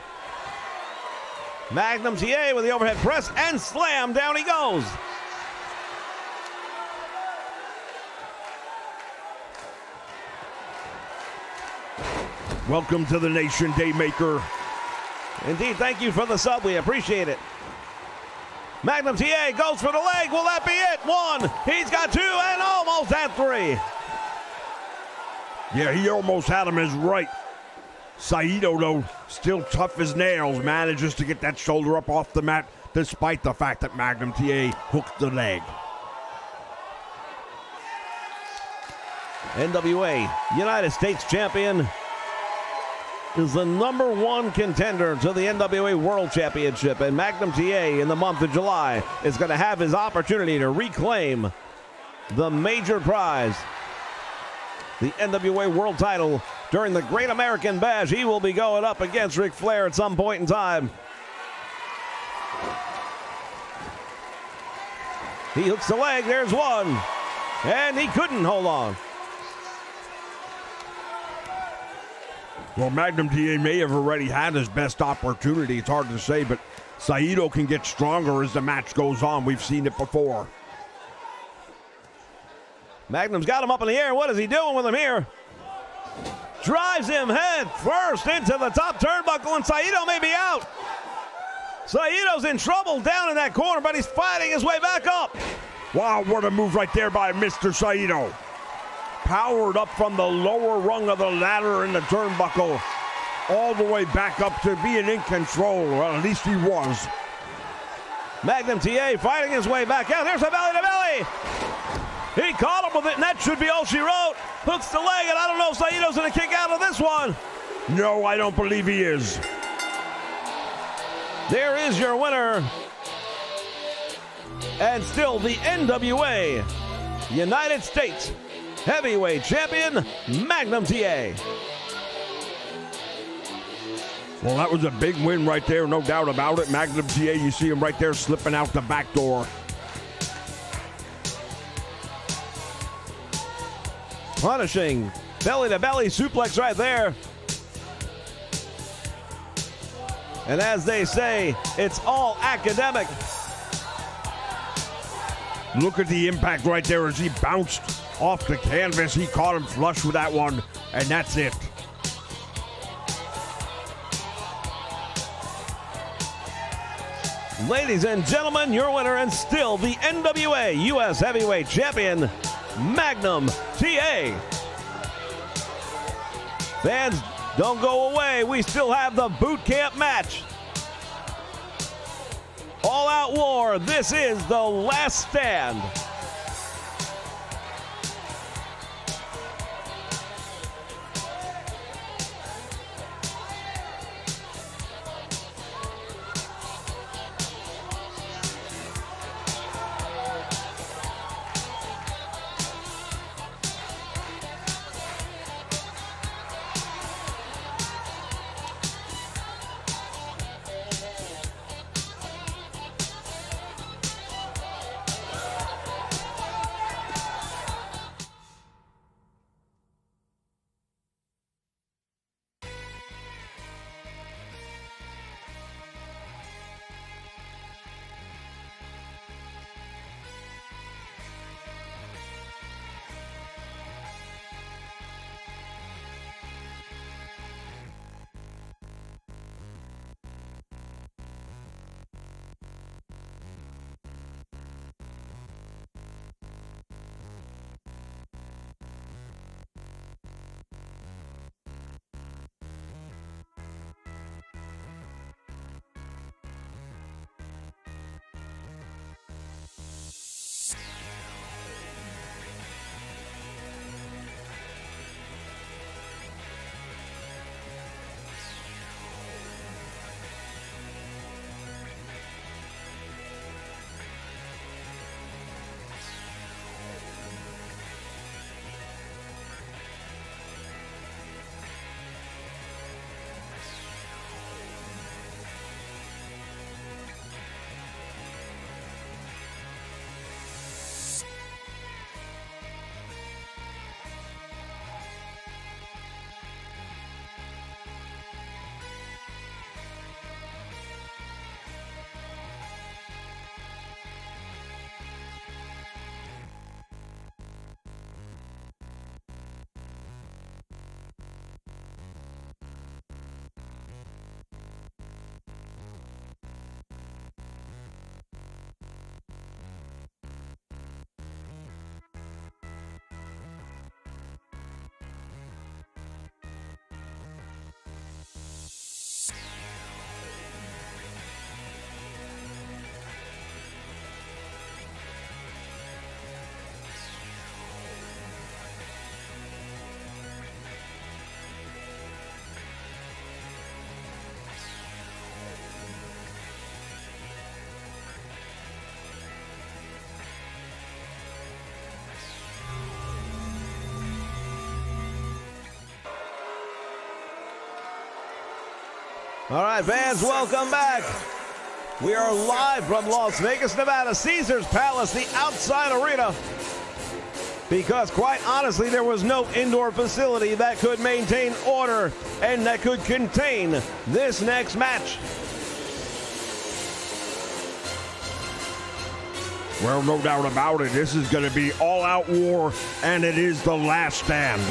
Magnum TA with the overhead press and slam, down he goes. Welcome to the Nation, Daymaker. Indeed, thank you for the sub. We appreciate it. Magnum TA goes for the leg. Will that be it? One. He's got two and almost at three. Yeah, he almost had him as right. Saito, though, still tough as nails, manages to get that shoulder up off the mat despite the fact that Magnum TA hooked the leg. NWA United States Champion is the #1 contender to the NWA World Championship, and Magnum TA in the month of July is going to have his opportunity to reclaim the major prize. the NWA World title during the Great American Bash. He will be going up against Ric Flair at some point in time. He hooks the leg. There's one. And he couldn't hold on. Well, Magnum TA may have already had his best opportunity. It's hard to say, but Saito can get stronger as the match goes on. We've seen it before. Magnum's got him up in the air. What is he doing with him here? Drives him head first into the top turnbuckle, and Saito may be out. Saito's in trouble down in that corner, but he's fighting his way back up. Wow, what a move right there by Mr. Saito. Powered up from the lower rung of the ladder in the turnbuckle all the way back up to being in control. Well, at least he was. Magnum TA fighting his way back out. There's a belly to belly. He caught him with it, and that should be all she wrote. Hooks the leg, and I don't know if Saito's going to kick out of this one. No, I don't believe he is. There is your winner. And still the NWA United States Heavyweight Champion, Magnum TA. Well, that was a big win right there, no doubt about it. Magnum TA, you see him right there slipping out the back door. Punishing belly-to-belly suplex right there. And as they say, it's all academic. Look at the impact right there as he bounced off the canvas. He caught him flush with that one, and that's it. Ladies and gentlemen, your winner and still the NWA U.S. Heavyweight Champion, Magnum TA. Fans, don't go away. We still have the boot camp match. All Out War. This is the last stand. All right, fans, welcome back. We are live from Las Vegas, Nevada, Caesars Palace, the outside arena. Because quite honestly, there was no indoor facility that could maintain order and that could contain this next match. Well, no doubt about it. This is going to be all-out war, and it is the last stand.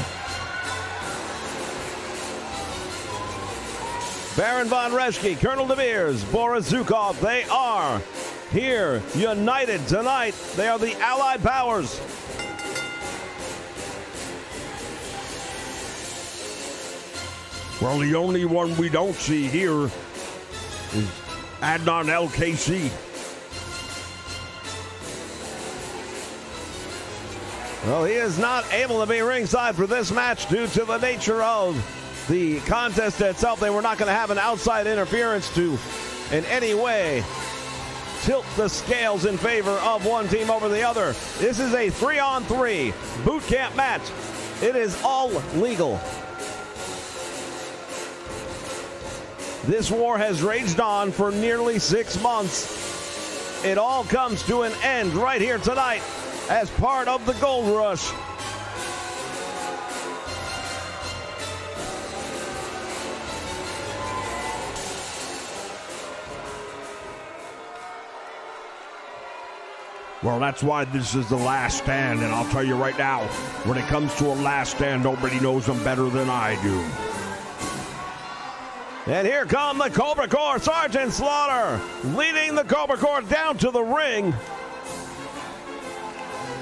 Baron Von Reschke, Colonel De Beers, Boris Zukov, they are here united tonight. They are the Allied Powers. Well, the only one we don't see here is Adnan LKC. Well, he is not able to be ringside for this match due to the nature of the contest itself. They were not going to have an outside interference to in any way tilt the scales in favor of one team over the other. This is a 3-on-3 boot camp match. It is all legal. This war has raged on for nearly 6 months. It all comes to an end right here tonight as part of the Gold Rush. Well, that's why this is the last stand, and I'll tell you right now, when it comes to a last stand, nobody knows them better than I do. And here come the Cobra Corps, Sergeant Slaughter, leading the Cobra Corps down to the ring.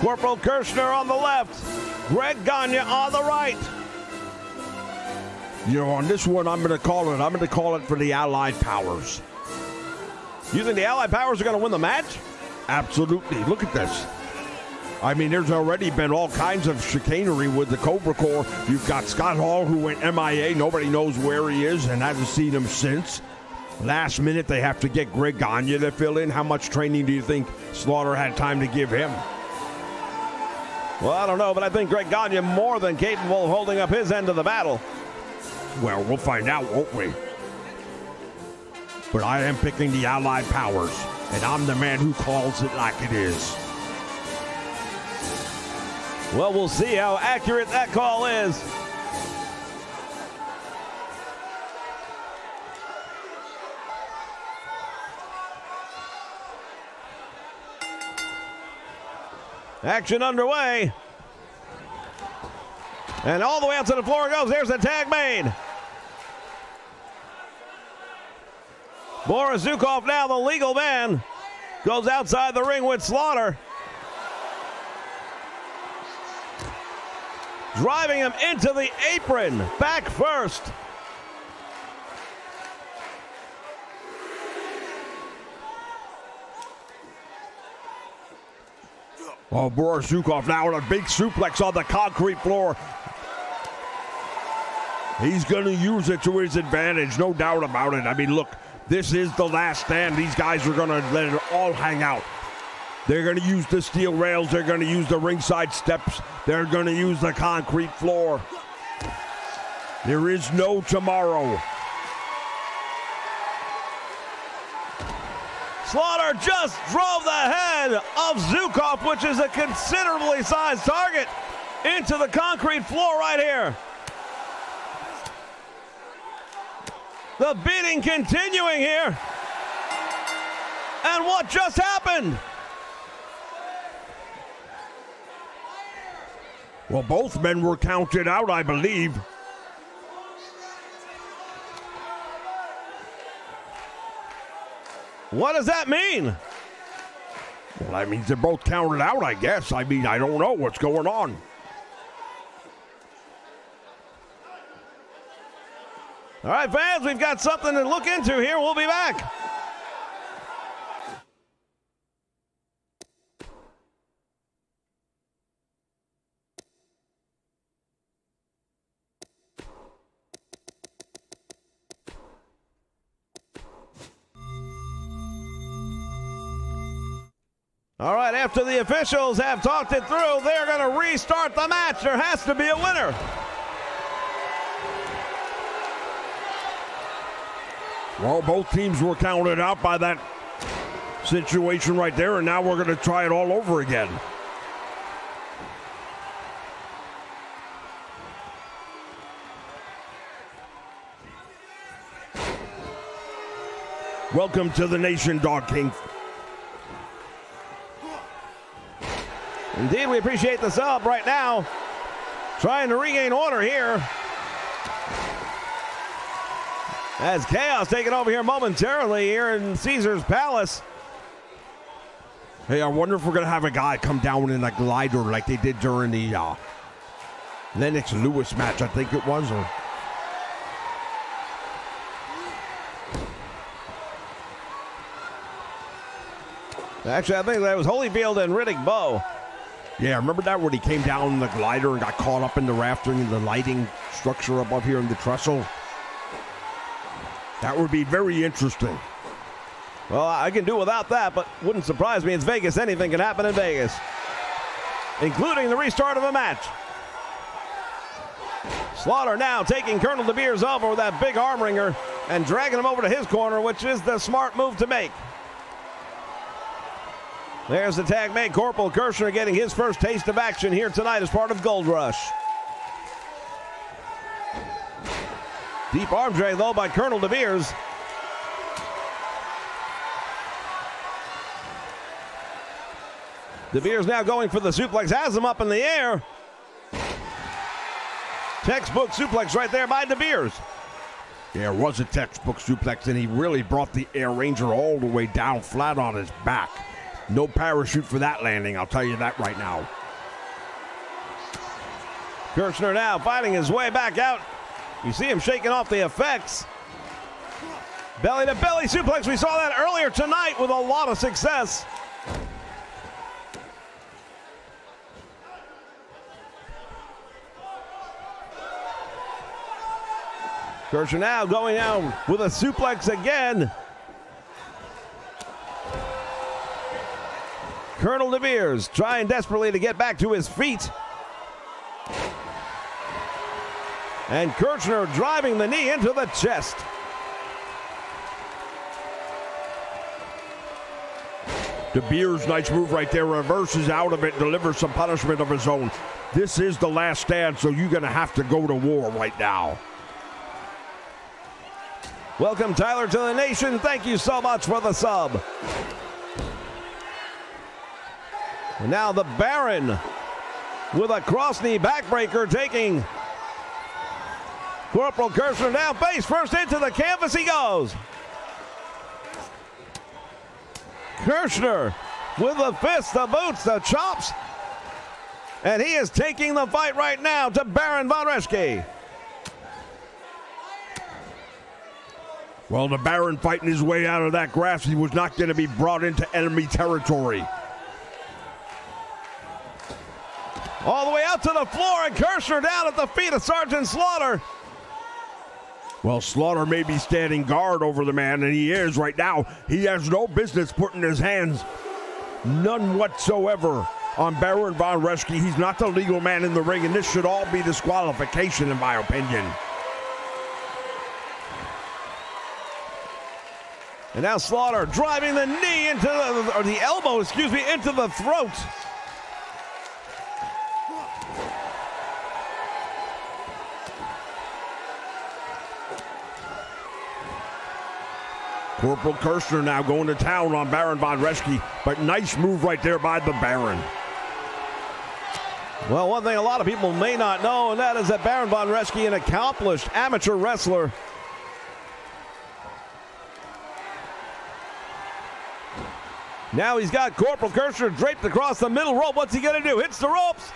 Corporal Kirshner on the left, Greg Gagne on the right. You know, on this one, I'm going to call it for the Allied Powers. You think the Allied Powers are going to win the match? Absolutely. Look at this. I mean, there's already been all kinds of chicanery with the Cobra Corps. You've got Scott Hall, who went MIA. Nobody knows where he is and hasn't seen him since. Last minute, they have to get Greg Gagne to fill in. How much training do you think Slaughter had time to give him? Well, I don't know, but I think Greg Gagne more than capable of holding up his end of the battle. Well, we'll find out, won't we? But I am picking the Allied Powers, and I'm the man who calls it like it is. Well, we'll see how accurate that call is. Action underway. And all the way out to the floor it goes. There's the tag made. Boris Zukov, now the legal man, goes outside the ring with Slaughter. Driving him into the apron. Back first. Oh, Boris Zukov now with a big suplex on the concrete floor. He's going to use it to his advantage, no doubt about it. I mean, look, this is the last stand. These guys are going to let it all hang out. They're going to use the steel rails. They're going to use the ringside steps. They're going to use the concrete floor. There is no tomorrow. Slaughter just drove the head of Zukov, which is a considerably sized target, into the concrete floor right here. The beating continuing here. And what just happened? Well, both men were counted out, I believe. What does that mean? Well, that means they're both counted out, I guess. I mean, I don't know what's going on. All right, fans, we've got something to look into here. We'll be back. All right, after the officials have talked it through, they're going to restart the match. There has to be a winner. Well, both teams were counted out by that situation right there, and now we're going to try it all over again. Welcome to the nation, Dog King. Indeed, we appreciate the sub right now. Trying to regain order here. As chaos taking over here momentarily here in Caesar's Palace. Hey, I wonder if we're going to have a guy come down in a glider like they did during the Lennox Lewis match, I think it was. Or... Actually, I think that was Holyfield and Riddick Bowe. Yeah, remember that when he came down in the glider and got caught up in the rafting and the lighting structure above here in the trestle? That would be very interesting. Well, I can do without that, but wouldn't surprise me. It's Vegas. Anything can happen in Vegas, including the restart of a match. Slaughter now taking Colonel De Beers over with that big arm wringer and dragging him over to his corner, which is the smart move to make. There's the tag made. Corporal Kirshner getting his first taste of action here tonight as part of Gold Rush. Deep arm drag, though, by Colonel De Beers. De Beers now going for the suplex, has him up in the air. Textbook suplex right there by De Beers. Yeah, it was a textbook suplex, and he really brought the Air Ranger all the way down flat on his back. No parachute for that landing, I'll tell you that right now. Kirshner now fighting his way back out. You see him shaking off the effects. Belly to belly suplex. We saw that earlier tonight with a lot of success. Kirshner now going down with a suplex again. Colonel De Beers trying desperately to get back to his feet. And Kirshner driving the knee into the chest. De Beers, nice move right there, reverses out of it, delivers some punishment of his own. This is the last stand, so you're going to have to go to war right now. Welcome, Tyler, to the nation. Thank you so much for the sub. And now the Baron with a cross-knee backbreaker taking Corporal Kirshner down. Face first into the canvas he goes. Kirshner with the fists, the boots, the chops. And he is taking the fight right now to Baron Von Reschke. Well, the Baron fighting his way out of that grasp. He was not going to be brought into enemy territory. All the way out to the floor, and Kirshner down at the feet of Sergeant Slaughter. Well, Slaughter may be standing guard over the man, and he is right now. He has no business putting his hands, none whatsoever, on Baron Von Reschke. He's not the legal man in the ring, and this should all be disqualification, in my opinion. And now Slaughter driving the knee into the elbow, into the throat. Corporal Kirshner now going to town on Baron Von Reschke, but nice move right there by the Baron. Well, one thing a lot of people may not know, and that is that Baron Von Reschke, an accomplished amateur wrestler. Now he's got Corporal Kirshner draped across the middle rope. What's he going to do? Hits the ropes,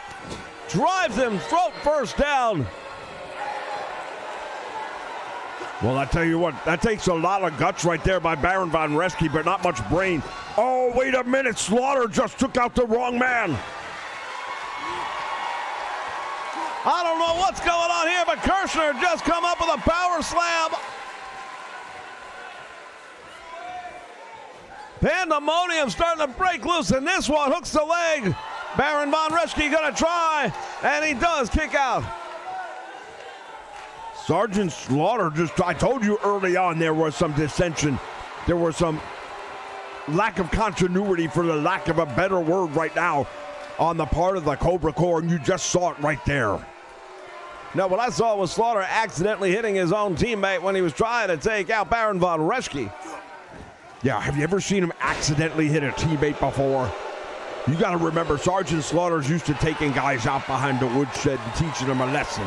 drives him throat first down. Well, I tell you what, that takes a lot of guts right there by Baron Von Reschke, but not much brain. Oh, wait a minute, Slaughter just took out the wrong man. I don't know what's going on here, but Kirshner just come up with a power slam. Pandemonium starting to break loose, and this one hooks the leg. Baron Von Reschke gonna try, and he does kick out. Sergeant Slaughter I told you early on there was some dissension. There was some lack of continuity, for the lack of a better word right now, on the part of the Cobra Corps, and you just saw it right there. Now, what I saw was Slaughter accidentally hitting his own teammate when he was trying to take out Baron von Reschke. Yeah, have you ever seen him accidentally hit a teammate before? You got to remember, Sergeant Slaughter's used to taking guys out behind the woodshed and teaching them a lesson.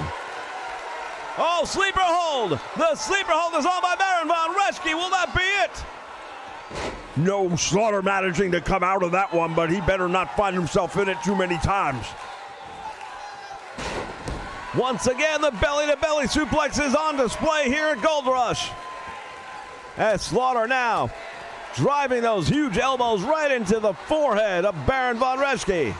Oh, sleeper hold! The sleeper hold is on by Baron von Reschke. Will that be it? No, Slaughter managing to come out of that one, but he better not find himself in it too many times. Once again, the belly-to-belly suplex is on display here at Gold Rush. As Slaughter now driving those huge elbows right into the forehead of Baron von Reschke.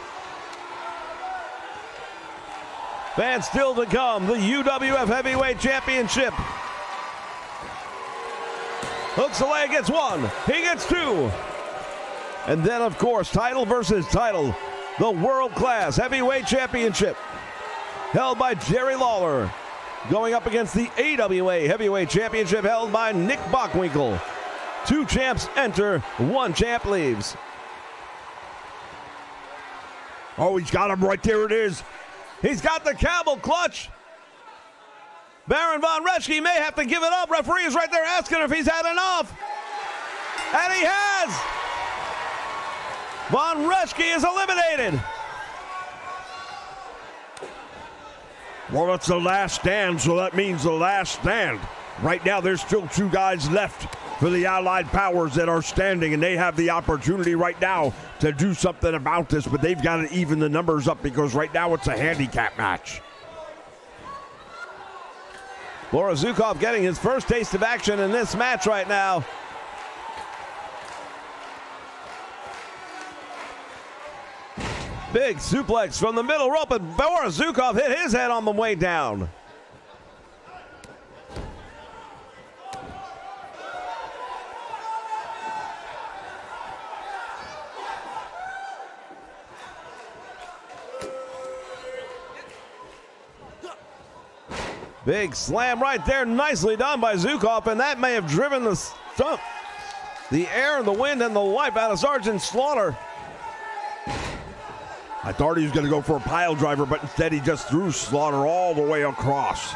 And still to come, the UWF Heavyweight Championship. Hooks away, gets one, he gets two. And then, of course, title versus title, the World Class Heavyweight Championship, held by Jerry Lawler, going up against the AWA Heavyweight Championship, held by Nick Bockwinkle. Two champs enter, one champ leaves. Oh, he's got him right there, it is. He's got the camel clutch. Baron von Reschke may have to give it up. Referee is right there asking if he's had enough. And he has. Von Reschke is eliminated. Well, it's the last stand, so that means the last stand. Right now, there's still two guys left for the Allied Powers that are standing, and they have the opportunity right now to do something about this, but they've got to even the numbers up because right now it's a handicap match. Boris Zukov getting his first taste of action in this match right now. Big suplex from the middle rope, and Boris Zukov hit his head on the way down. Big slam right there, nicely done by Zukov, and that may have driven the air and the wind and the life out of Sergeant Slaughter. I thought he was going to go for a pile driver, but instead he just threw Slaughter all the way across.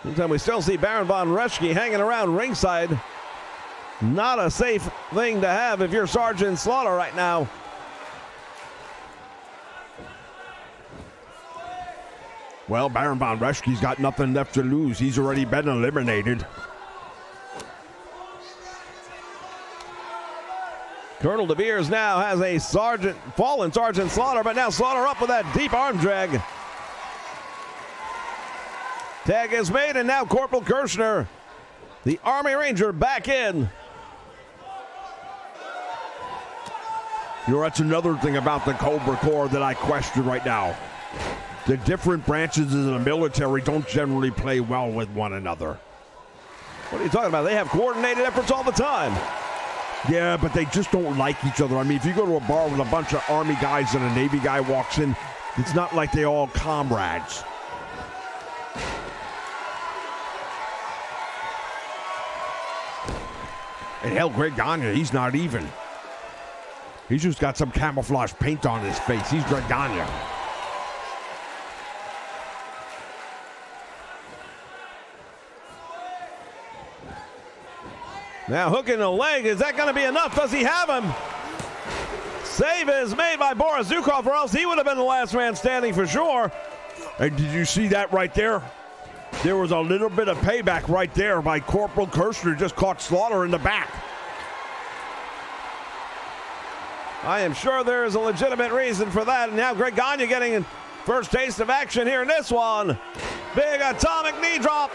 Meantime, we still see Baron von Reschke hanging around ringside. Not a safe thing to have if you're Sergeant Slaughter right now. Well, Baron von Reschke's got nothing left to lose. He's already been eliminated. Colonel De Beers now has a fallen Sergeant Slaughter, but now Slaughter up with that deep arm drag. Tag is made, and now Corporal Kirshner, the Army Ranger, back in. You know, that's another thing about the Cobra Corps that I question right now. The different branches of the military don't generally play well with one another. What are you talking about? They have coordinated efforts all the time. Yeah, but they just don't like each other. I mean, if you go to a bar with a bunch of Army guys and a Navy guy walks in, it's not like they all comrades. And hell, Greg Gagne, he's not even. He's just got some camouflage paint on his face. He's Greg Gagne. Now hooking the leg, is that going to be enough? Does he have him? Save is made by Boris Zukov, or else he would have been the last man standing for sure. And did you see that right there? There was a little bit of payback right there by Corporal Kirshner, just caught Slaughter in the back. I am sure there is a legitimate reason for that. And now Greg Gagne getting first taste of action here in this one. Big atomic knee drop.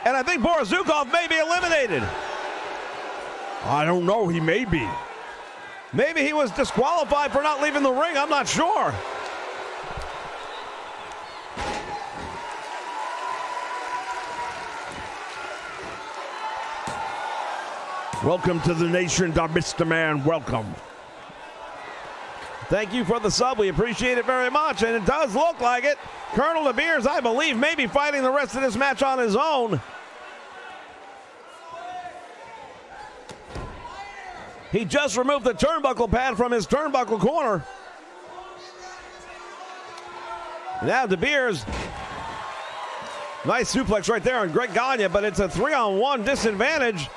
And I think Boris Zukov may be eliminated. I don't know, he may be. Maybe he was disqualified for not leaving the ring, I'm not sure. Welcome to the nation, Mr. Man, welcome. Thank you for the sub. We appreciate it very much. And it does look like it. Colonel De Beers, I believe, may be fighting the rest of this match on his own. He just removed the turnbuckle pad from his turnbuckle corner. Now De Beers. Nice suplex right there on Greg Gagne, but it's a 3-on-1 disadvantage.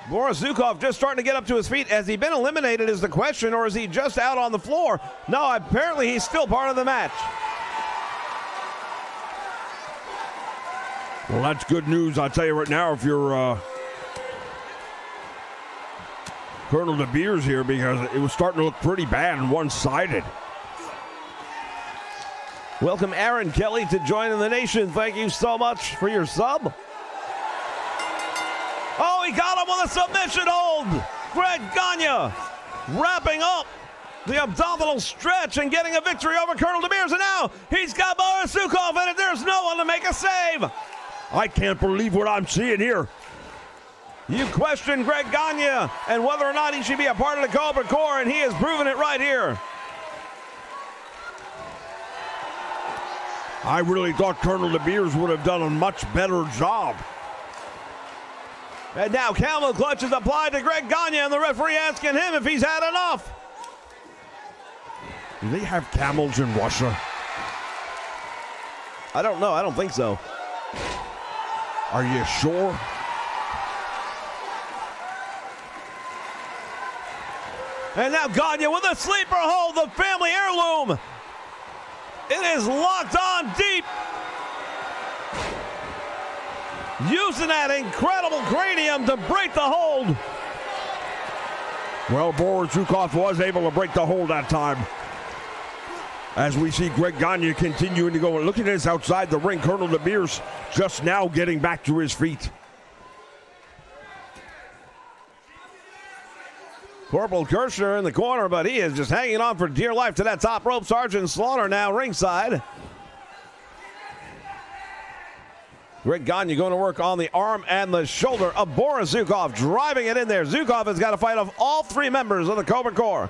Boris Zukov just starting to get up to his feet. Has he been eliminated is the question, or is he just out on the floor? No, apparently he's still part of the match. Well, that's good news. I'll tell you right now, if you're Colonel De Beers here, because it was starting to look pretty bad and one-sided. Welcome Aaron Kelly to join the nation. Thank you so much for your sub. Oh, he got him with a submission hold. Greg Gagne wrapping up the abdominal stretch and getting a victory over Colonel De Beers. And now he's got Boris Zukov in it. There's no one to make a save. I can't believe what I'm seeing here. You question Greg Gagne and whether or not he should be a part of the Cobra Corps, and he has proven it right here. I really thought Colonel De Beers would have done a much better job. And now camel clutch is applied to Greg Gagne, and the referee asking him if he's had enough. Do they have camels in Russia? I don't know. I don't think so. Are you sure? And now Gagne with a sleeper hold, the family heirloom. It is locked on deep. Using that incredible cranium to break the hold. Well, Boris Zukov was able to break the hold that time. As we see Greg Gagne continuing to go. And look at this outside the ring. Colonel De Beers just now getting back to his feet. Corporal Kirshner in the corner, but he is just hanging on for dear life to that top rope. Sergeant Slaughter now ringside. Greg Gagne going to work on the arm and the shoulder of Boris Zukov, driving it in there. Zukov has got to fight off all three members of the Cobra Corps.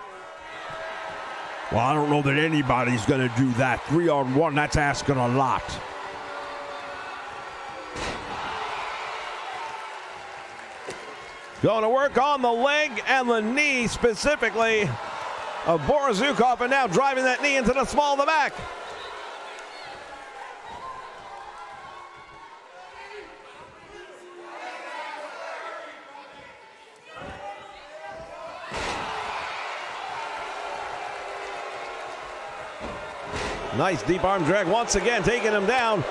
Well, I don't know that anybody's going to do that. 3-on-1, that's asking a lot. Going to work on the leg and the knee specifically of Boris Zukov, and now driving that knee into the small of the back. Nice deep arm drag once again, taking him down.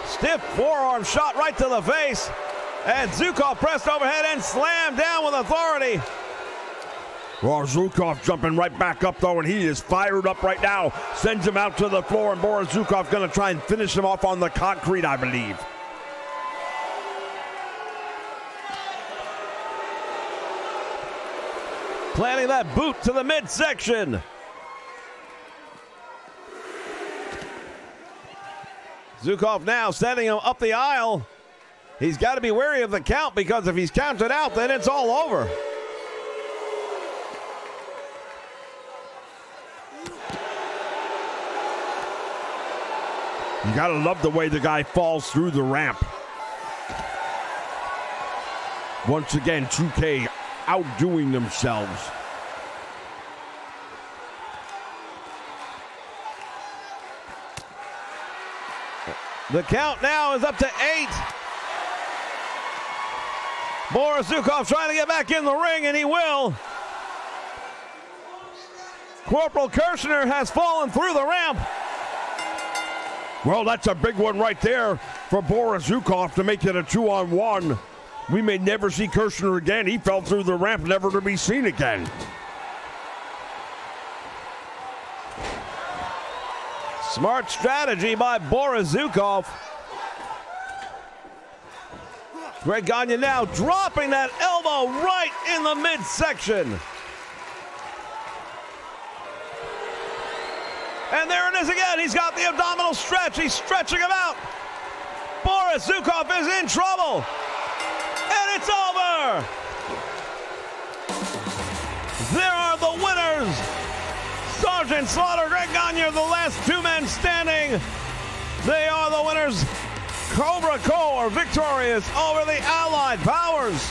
Stiff forearm shot right to the face. And Zukov pressed overhead and slammed down with authority. Well, Zukov jumping right back up, though, and he is fired up right now. Sends him out to the floor, and Boris Zukov going to try and finish him off on the concrete, I believe. Planting that boot to the midsection. Zukov now sending him up the aisle. He's got to be wary of the count, because if he's counted out, then it's all over. You got to love the way the guy falls through the ramp. Once again, 2K outdoing themselves. The count now is up to 8. Boris Zukov trying to get back in the ring, and he will. Corporal Kirshner has fallen through the ramp. Well, that's a big one right there for Boris Zukov to make it a 2-on-1. We may never see Kirshner again. He fell through the ramp, never to be seen again. Smart strategy by Boris Zukov. Greg Gagne now dropping that elbow right in the midsection. And there it is again. He's got the abdominal stretch. He's stretching him out. Boris Zukov is in trouble. And it's over. There Sergeant Slaughter, Greg Gagne, the last two men standing. They are the winners. Cobra Corp victorious over the Allied Powers.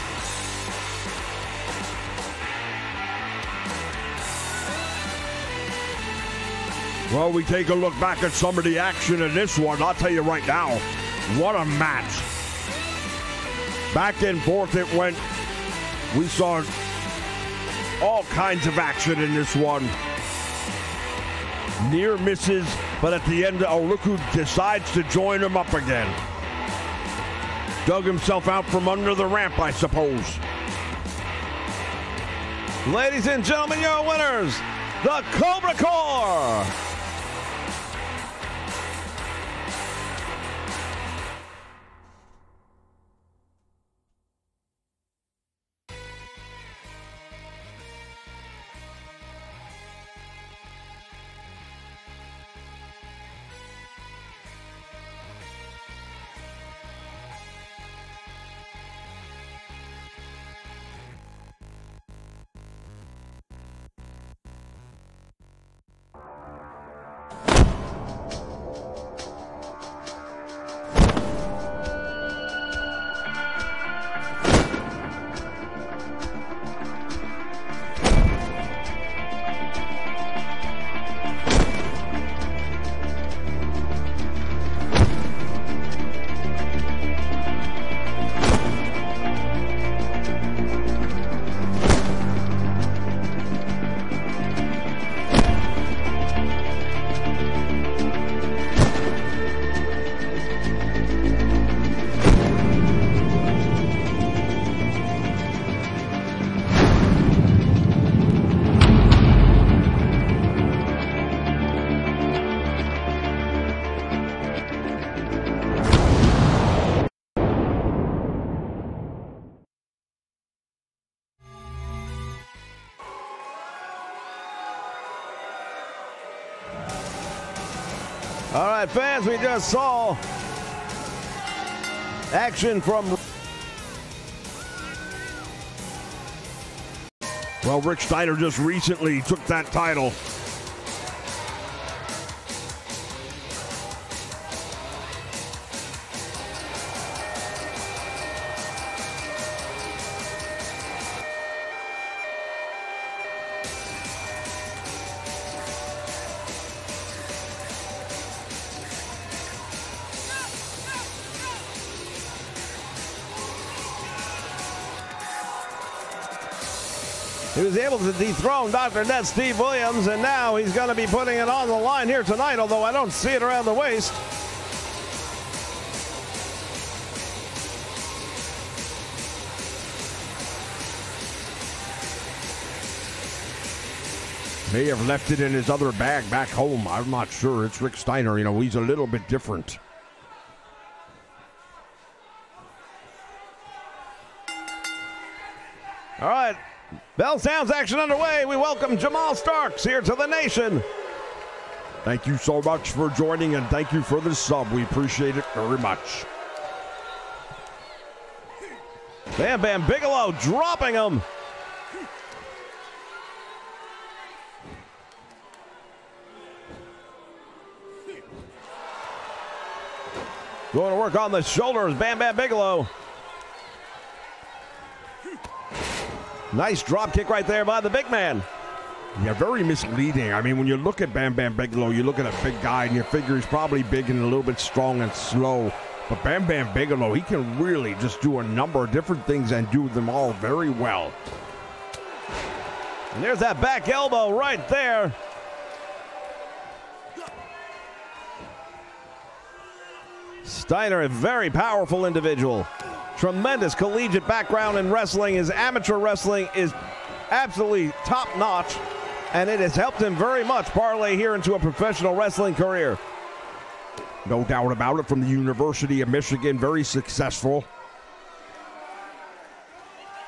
Well, we take a look back at some of the action in this one. I'll tell you right now, what a match. Back and forth it went. We saw all kinds of action in this one. Near misses, but at the end, oh, look who decides to join him up again. Dug himself out from under the ramp, I suppose. Ladies and gentlemen, your winners, the Cobra Corp. All right, fans, we just saw action from... Well, Rick Steiner just recently took that title. He was able to dethrone Dr. Death Steve Williams, and now he's going to be putting it on the line here tonight, although I don't see it around the waist. May have left it in his other bag back home. I'm not sure. It's Rick Steiner. You know, he's a little bit different. All right. Bell sounds action underway. We welcome Jamal Starks here to the nation. Thank you so much for joining, and thank you for the sub. We appreciate it very much. Bam Bam Bigelow dropping him. Going to work on the shoulders, Bam Bam Bigelow. Nice drop kick right there by the big man. Yeah, very misleading. I mean, when you look at Bam Bam Bigelow, you look at a big guy and you figure he's probably big and a little bit strong and slow. But Bam Bam Bigelow, he can really just do a number of different things and do them all very well. And there's that back elbow right there. Steiner, a very powerful individual. Tremendous collegiate background in wrestling. His amateur wrestling is absolutely top-notch, and it has helped him very much parlay here into a professional wrestling career. No doubt about it, from the University of Michigan, very successful.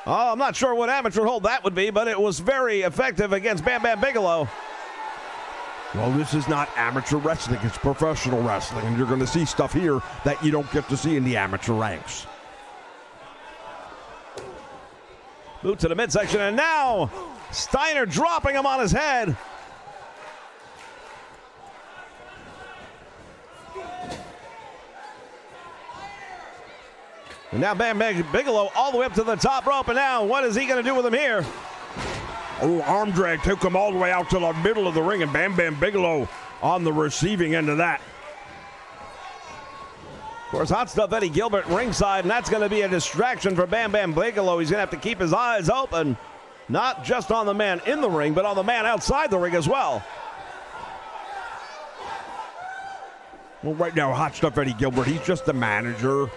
Oh, I'm not sure what amateur hold that would be, but it was very effective against Bam Bam Bigelow. Well, this is not amateur wrestling, it's professional wrestling, and you're going to see stuff here that you don't get to see in the amateur ranks. Boot to the midsection, and now Steiner dropping him on his head. And now Bam Bam Bigelow all the way up to the top rope. And now what is he going to do with him here? Oh, arm drag took him all the way out to the middle of the ring, and Bam Bam Bigelow on the receiving end of that. Of course, Hot Stuff Eddie Gilbert ringside, and that's going to be a distraction for Bam Bam Bigelow. He's going to have to keep his eyes open, not just on the man in the ring, but on the man outside the ring as well. Well, right now, Hot Stuff Eddie Gilbert, he's just the manager,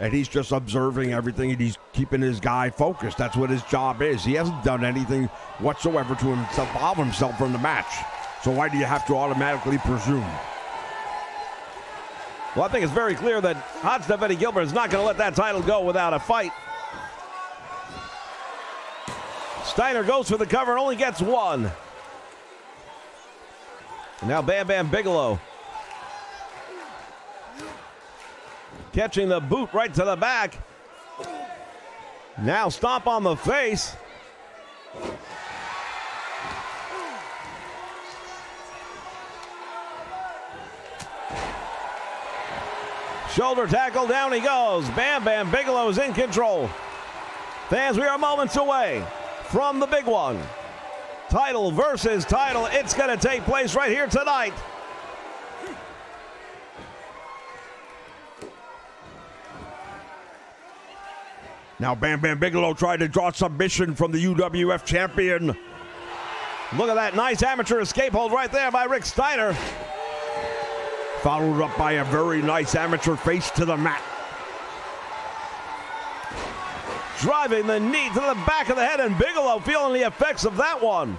and he's just observing everything, and he's keeping his guy focused. That's what his job is. He hasn't done anything whatsoever to involve himself in the match. So why do you have to automatically presume? Well, I think it's very clear that Hot Stuff Eddie Gilbert is not going to let that title go without a fight. Steiner goes for the cover and only gets one. And now Bam Bam Bigelow catching the boot right to the back. Now stomp on the face. Shoulder tackle, down he goes. Bam Bam Bigelow is in control. Fans, we are moments away from the big one. Title versus title. It's going to take place right here tonight. Now Bam Bam Bigelow tried to draw submission from the UWF champion. Look at that nice amateur escape hold right there by Rick Steiner. Followed up by a very nice amateur face to the mat. Driving the knee to the back of the head, and Bigelow feeling the effects of that one.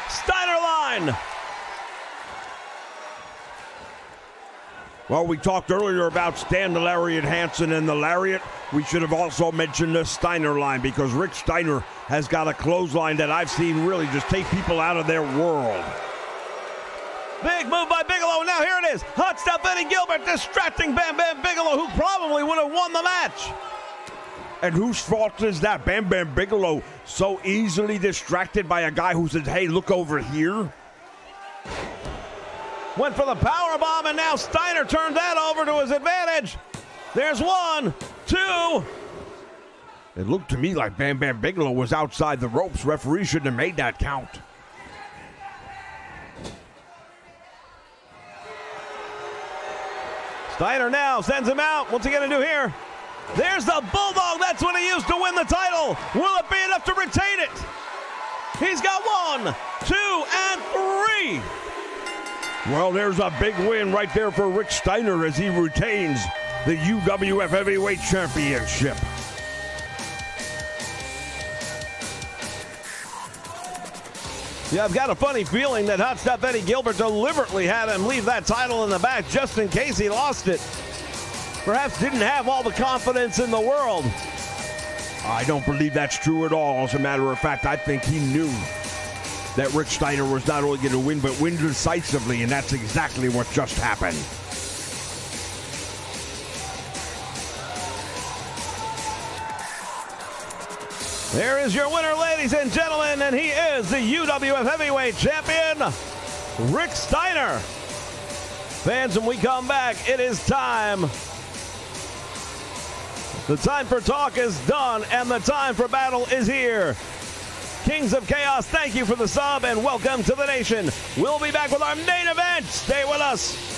Steiner line. Well, we talked earlier about Stan the Lariat Hansen and the Lariat. We should have also mentioned the Steiner line, because Rick Steiner has got a clothesline that I've seen really just take people out of their world. Big move by Bigelow. Now here it is. Hot Stuff Eddie Gilbert distracting Bam Bam Bigelow, who probably would have won the match. And whose fault is that? Bam Bam Bigelow so easily distracted by a guy who said, hey, look over here. Went for the power bomb, and now Steiner turned that over to his advantage. There's 1, 2. It looked to me like Bam Bam Bigelow was outside the ropes. Referee shouldn't have made that count. Steiner now sends him out. What's he going to do here? There's the Bulldog. That's what he used to win the title. Will it be enough to retain it? He's got 1, 2, and 3. Well, there's a big win right there for Rick Steiner as he retains the UWF Heavyweight Championship. Yeah, I've got a funny feeling that Hot Stuff Eddie Gilbert deliberately had him leave that title in the back just in case he lost it. Perhaps didn't have all the confidence in the world. I don't believe that's true at all. As a matter of fact, I think he knew that Rick Steiner was not only going to win, but win decisively, and that's exactly what just happened. There is your winner, ladies and gentlemen, and he is the UWF Heavyweight Champion, Rick Steiner. Fans, when we come back, it is time. The time for talk is done, and the time for battle is here. Kings of Chaos, thank you for the sub, and welcome to the nation. We'll be back with our main event. Stay with us.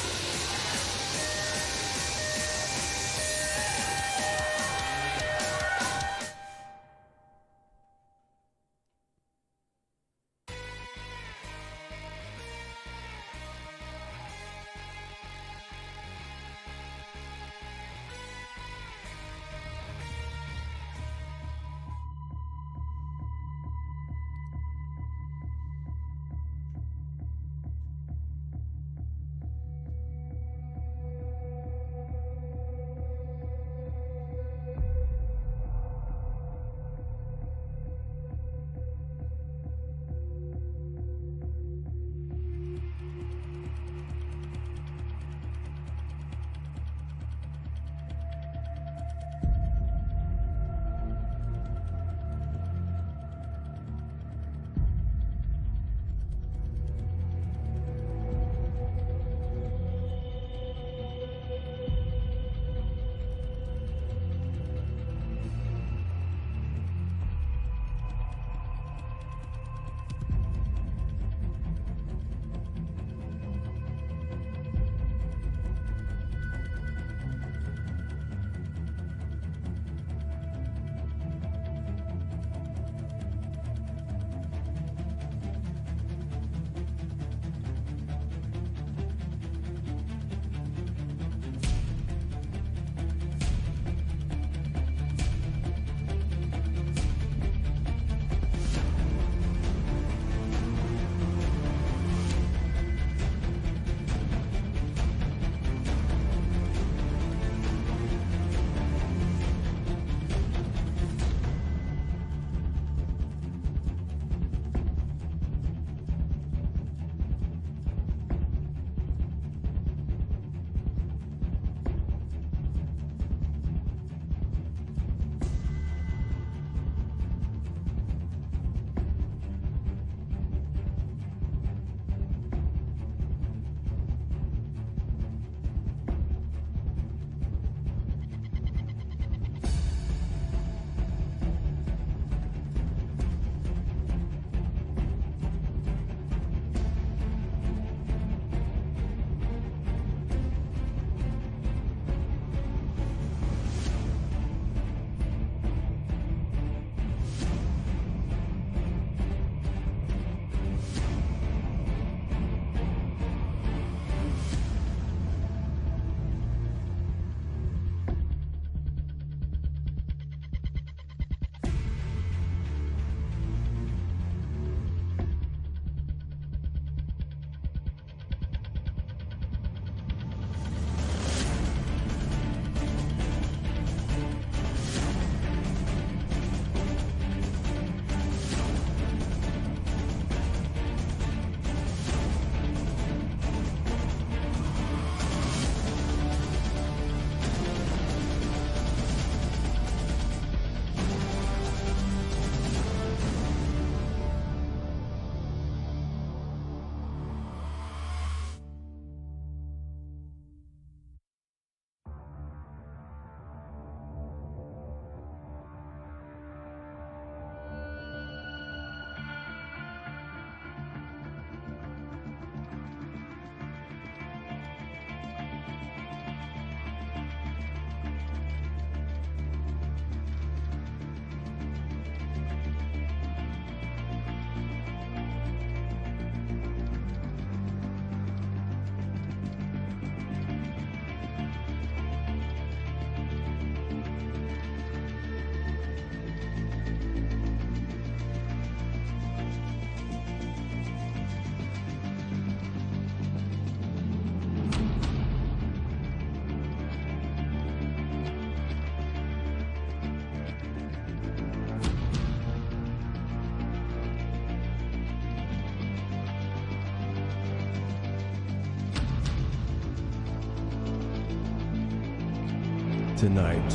Tonight,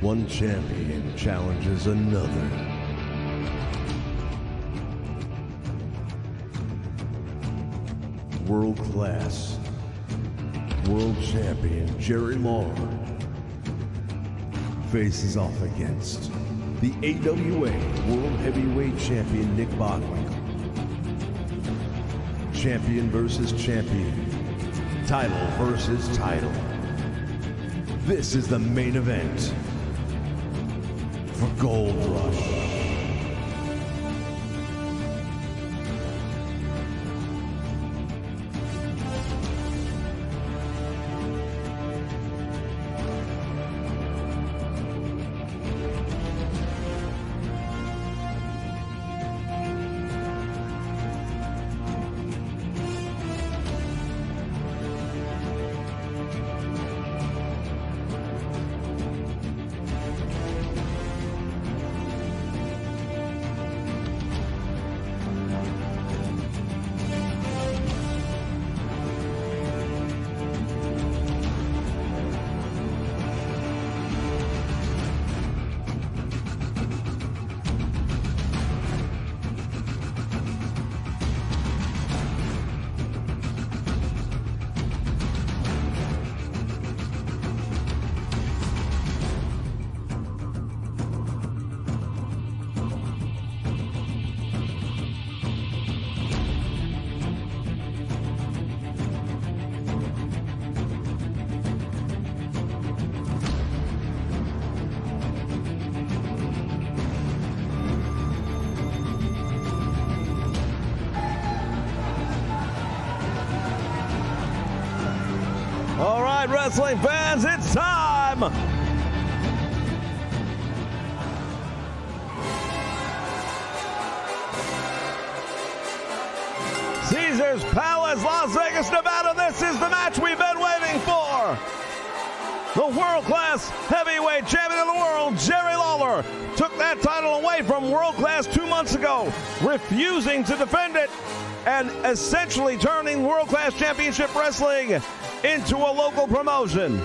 one champion challenges another. World-class world champion Jerry Lawler faces off against the AWA World Heavyweight Champion Nick Bockwinkle. Champion versus champion. Title versus title. This is the main event for Gold Rush. All right, wrestling fans, it's time. Caesars Palace, Las Vegas, Nevada. This is the match we've been waiting for. The world-class heavyweight champion of the world, Jerry Lawler, took that title away from world-class 2 months ago, refusing to defend it and essentially turning world-class championship wrestling into a local promotion.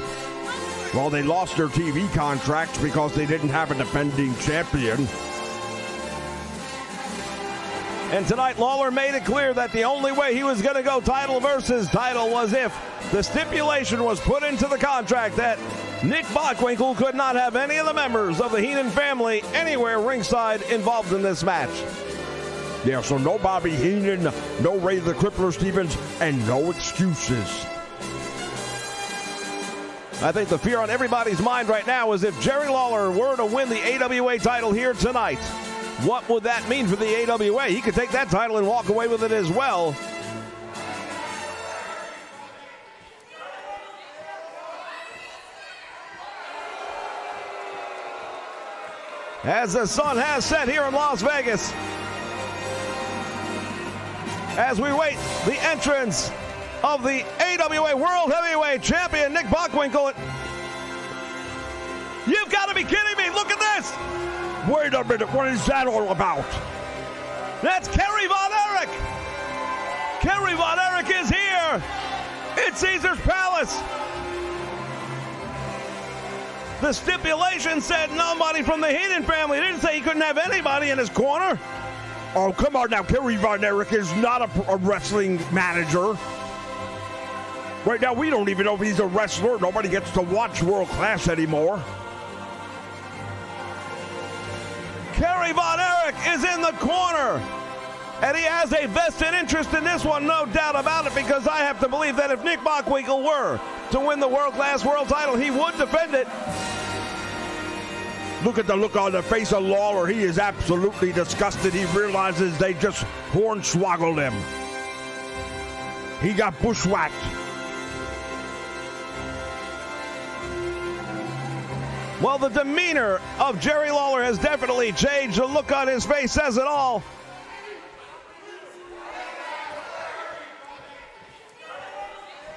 Well, they lost their TV contracts because they didn't have a defending champion. And tonight, Lawler made it clear that the only way he was going to go title versus title was if the stipulation was put into the contract that Nick Bockwinkle could not have any of the members of the Heenan family anywhere ringside involved in this match. Yeah, so no Bobby Heenan, no Ray the Crippler Stevens, and no excuses. I think the fear on everybody's mind right now is if Jerry Lawler were to win the AWA title here tonight, what would that mean for the AWA? He could take that title and walk away with it as well. As the sun has set here in Las Vegas, as we wait the entrance of the AWA World Heavyweight Champion, Nick Bockwinkle. You've got to be kidding me. Look at this. Wait a minute. What is that all about? That's Kerry Von Erich. Kerry Von Erich is here. It's Caesar's Palace. The stipulation said nobody from the Heenan family. It didn't say he couldn't have anybody in his corner. Oh, come on now. Kerry Von Erich is not a wrestling manager. Right now, we don't even know if he's a wrestler. Nobody gets to watch World Class anymore. Kerry Von Erich is in the corner. And he has a vested interest in this one, no doubt about it, because I have to believe that if Nick Bockwinkle were to win the World Class World title, he would defend it. Look at the look on the face of Lawler. He is absolutely disgusted. He realizes they just hornswoggled him. He got bushwhacked. Well, the demeanor of Jerry Lawler has definitely changed. The look on his face says it all.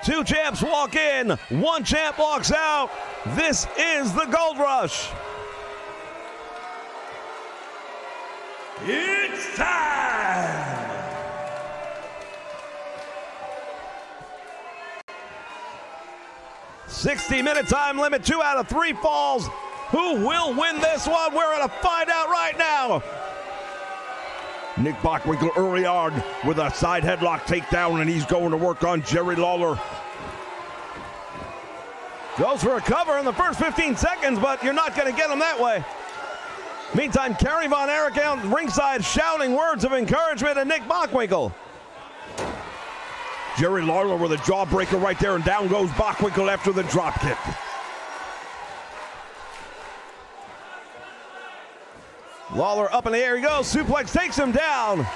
Two champs walk in, one champ walks out. This is the Gold Rush. It's time! 60-minute time limit, 2 out of 3 falls. Who will win this one? We're going to find out right now. Nick Bockwinkle early on with a side headlock takedown, and he's going to work on Jerry Lawler. Goes for a cover in the first 15 seconds, but you're not going to get him that way. Meantime, Kerry Von Erich out ringside shouting words of encouragement to Nick Bockwinkle. Jerry Lawler with a jawbreaker right there, and down goes Bockwinkle after the drop kick. Lawler up in the air he goes. Suplex takes him down.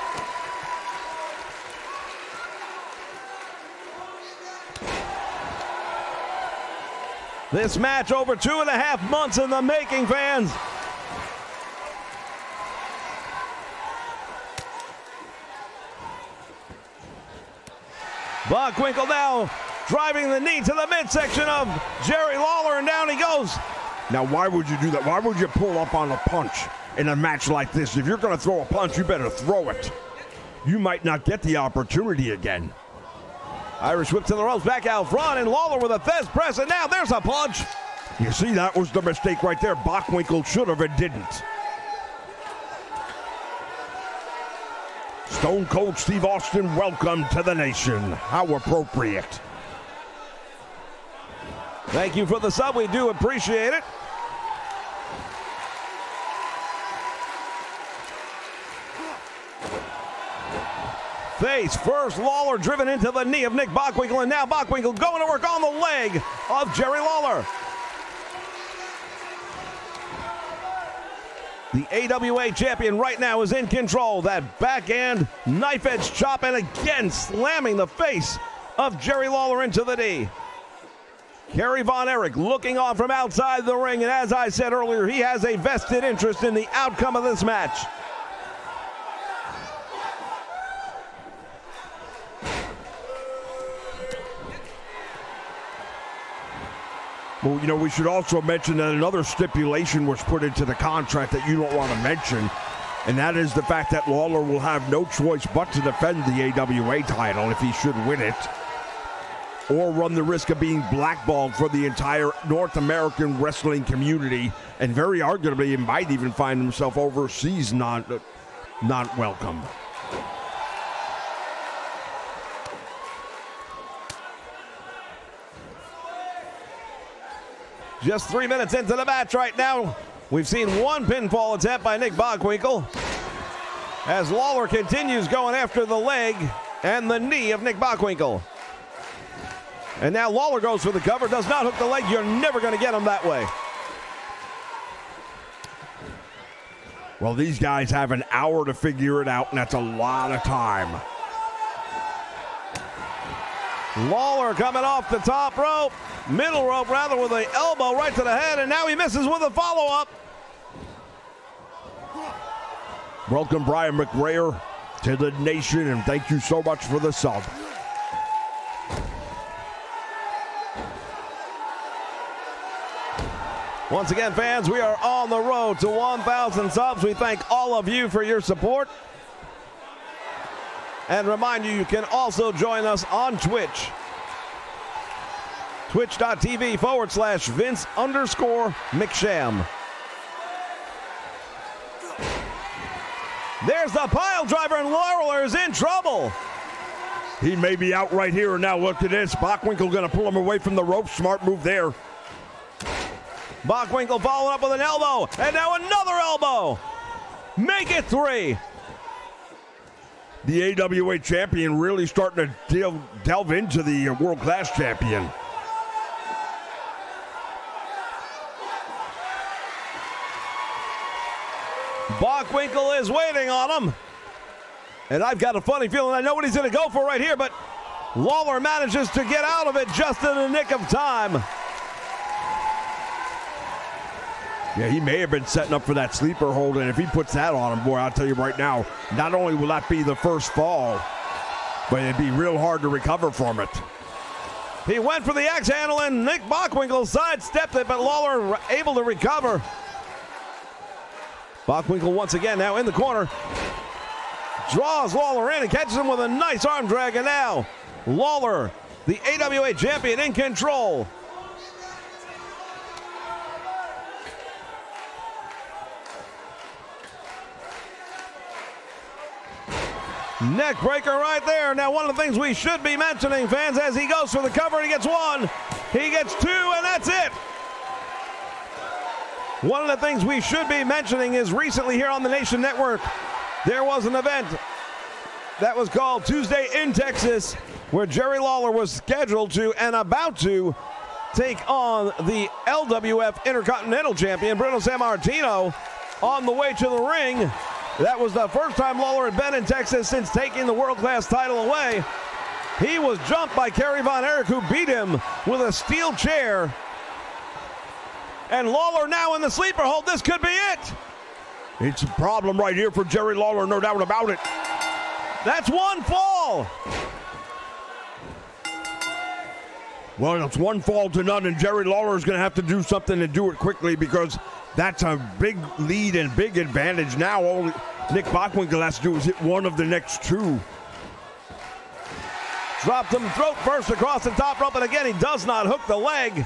This match over 2.5 months in the making, fans. Bockwinkle now driving the knee to the midsection of Jerry Lawler, and down he goes. Now, why would you do that? Why would you pull up on a punch in a match like this? If you're going to throw a punch, you better throw it. You might not get the opportunity again. Irish whip to the ropes, back out front, and Lawler with a fist press, and now there's a punch. You see, that was the mistake right there. Bockwinkle should have and didn't. Stone Cold Steve Austin, welcome to the nation. How appropriate. Thank you for the sub. We do appreciate it. Face first, Lawler driven into the knee of Nick Bockwinkle, and now Bockwinkle going to work on the leg of Jerry Lawler. The AWA champion right now is in control. That backhand knife edge chop, and again slamming the face of Jerry Lawler into the knee. Kerry Von Erich looking on from outside the ring, and as I said earlier, he has a vested interest in the outcome of this match. Well, you know, we should also mention that another stipulation was put into the contract that you don't want to mention, and that is the fact that Lawler will have no choice but to defend the AWA title if he should win it, or run the risk of being blackballed for the entire North American wrestling community, and very arguably he might even find himself overseas not welcome. Just 3 minutes into the match right now. We've seen one pinfall attempt by Nick Bockwinkle as Lawler continues going after the leg and the knee of Nick Bockwinkle. And now Lawler goes for the cover, does not hook the leg. You're never going to get him that way. Well, these guys have an hour to figure it out, and that's a lot of time. Lawler coming off the top rope, middle rope rather, with an elbow right to the head, and now he misses with a follow-up. Welcome, Brian McRae, to the nation, and thank you so much for the sub. Once again, fans, we are on the road to 1,000 subs. We thank all of you for your support. And remind you, you can also join us on Twitch. Twitch.tv/Vince_McSham. There's the pile driver, and Lawler is in trouble. He may be out right here. Now look at this. Bockwinkle going to pull him away from the rope. Smart move there. Bockwinkle following up with an elbow, and now another elbow. Make it 3. The AWA champion really starting to delve into the world-class champion. Bockwinkle is waiting on him. And I've got a funny feeling I know what he's going to go for right here, but Lawler manages to get out of it just in the nick of time. Yeah, he may have been setting up for that sleeper hold, and if he puts that on him, boy, I'll tell you right now, not only will that be the first fall, but it'd be real hard to recover from it. He went for the axe handle, and Nick Bockwinkle sidestepped it, but Lawler able to recover. Bockwinkle once again now in the corner. Draws Lawler in and catches him with a nice arm drag, and now Lawler, the AWA champion, in control. Neck breaker right there. Now, one of the things we should be mentioning, fans, as he goes for the cover, he gets one, he gets two, and that's it. One of the things we should be mentioning is recently here on the Nation Network, there was an event that was called Tuesday in Texas, where Jerry Lawler was scheduled to and about to take on the LWF Intercontinental Champion, Bruno Sammartino, on the way to the ring. That was the first time Lawler had been in Texas since taking the world-class title away. He was jumped by Kerry Von Erich, who beat him with a steel chair. And Lawler now in the sleeper hold. This could be it. It's a problem right here for Jerry Lawler, no doubt about it. That's one fall. Well, it's one fall to none, and Jerry Lawler is going to have to do something and do it quickly, because that's a big lead and big advantage. Now all Nick Bockwinkle has to do is hit one of the next two. Dropped him throat first across the top rope, and again, he does not hook the leg.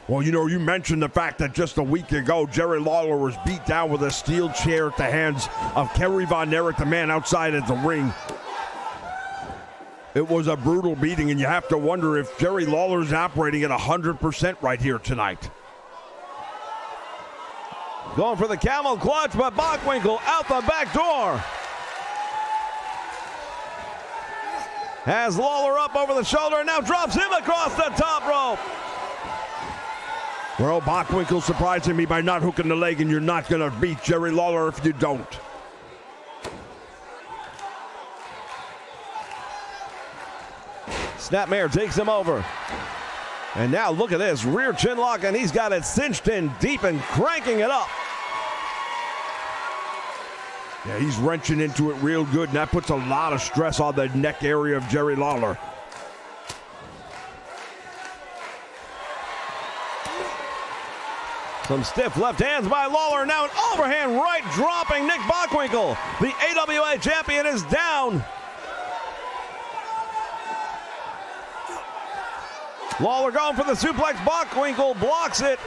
Well, you know, you mentioned the fact that just a week ago, Jerry Lawler was beat down with a steel chair at the hands of Kerry Von Erich, the man outside of the ring. It was a brutal beating, and you have to wonder if Jerry Lawler is operating at 100% right here tonight. Going for the camel clutch, but Bockwinkle out the back door. Has Lawler up over the shoulder and now drops him across the top rope. Well, Bockwinkle surprising me by not hooking the leg, and you're not going to beat Jerry Lawler if you don't. Snapmare takes him over. And now look at this, rear chin lock, and he's got it cinched in deep and cranking it up. Yeah, he's wrenching into it real good, and that puts a lot of stress on the neck area of Jerry Lawler. Some stiff left hands by Lawler. Now an overhand right dropping Nick Bockwinkle. The AWA champion is down. Lawler going for the suplex. Bockwinkle blocks it.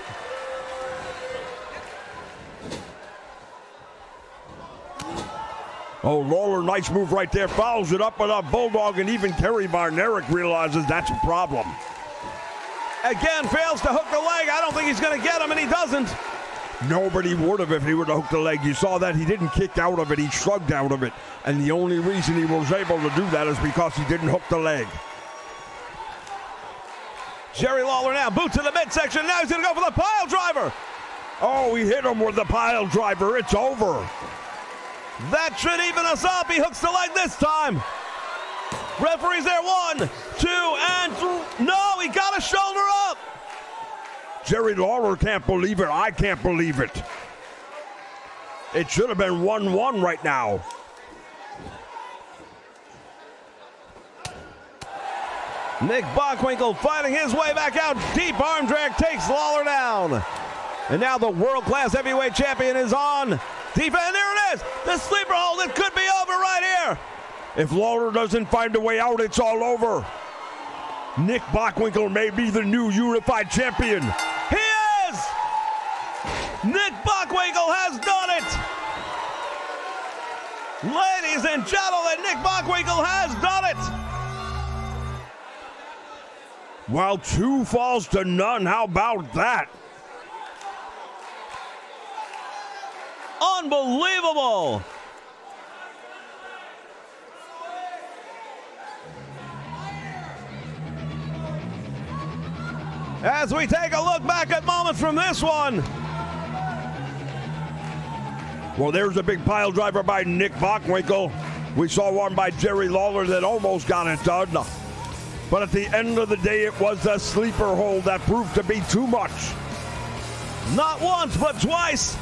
Oh, Lawler, nice move right there. Follows it up with a bulldog, and even Kerry Von Erich realizes that's a problem. Again, fails to hook the leg. I don't think he's going to get him, and he doesn't. Nobody would have if he would have hooked the leg. You saw that he didn't kick out of it. He shrugged out of it. And the only reason he was able to do that is because he didn't hook the leg. Jerry Lawler now, boot to the midsection. Now he's going to go for the pile driver. Oh, he hit him with the pile driver. It's over. That should even us up. He hooks the leg this time. Referee's there. 1, 2, and 3. No, he got a shoulder up. Jerry Lawler can't believe it. I can't believe it. It should have been 1-1 right now. Nick Bockwinkle fighting his way back out. Deep arm drag takes Lawler down. And now the world-class heavyweight champion is on defense. There it is. The sleeper hold. It could be over right here. If Lawler doesn't find a way out, it's all over. Nick Bockwinkle may be the new unified champion. He is! Nick Bockwinkle has done it! Ladies and gentlemen, Nick Bockwinkle has done it! Well, 2 falls to none. How about that? Unbelievable! As we take a look back at moments from this one. Well, there's a big pile driver by Nick Bockwinkle. We saw one by Jerry Lawler that almost got it done. But at the end of the day, it was the sleeper hold that proved to be too much. Not once, but twice.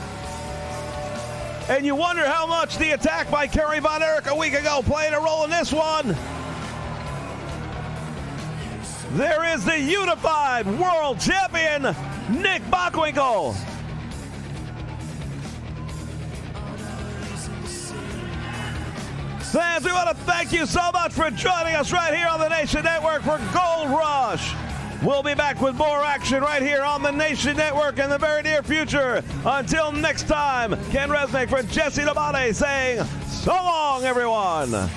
And you wonder how much the attack by Kerry Von Erich a week ago played a role in this one. There is the unified world champion, Nick Bockwinkle. Fans, we want to thank you so much for joining us right here on the Nation Network for Gold Rush. We'll be back with more action right here on the Nation Network in the very near future. Until next time, Ken Resnick for Jesse Labate saying so long, everyone.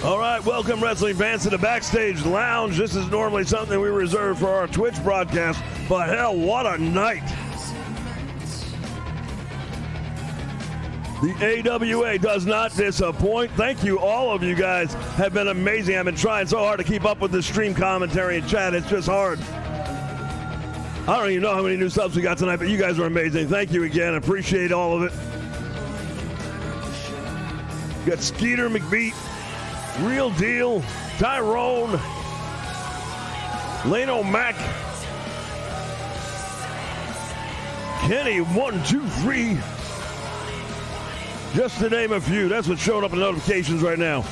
All right, welcome wrestling fans to the Backstage Lounge. This is normally something we reserve for our Twitch broadcast, but hell, what a night. The AWA does not disappoint. Thank you, all of you guys have been amazing. I've been trying so hard to keep up with the stream commentary and chat. It's just hard. I don't even know how many new subs we got tonight, but you guys are amazing. Thank you again. Appreciate all of it. We got Skeeter McBeat, Real Deal, Tyrone, Lane O'Mac, Kenny 123, just to name a few. That's what's showing up in notifications right now.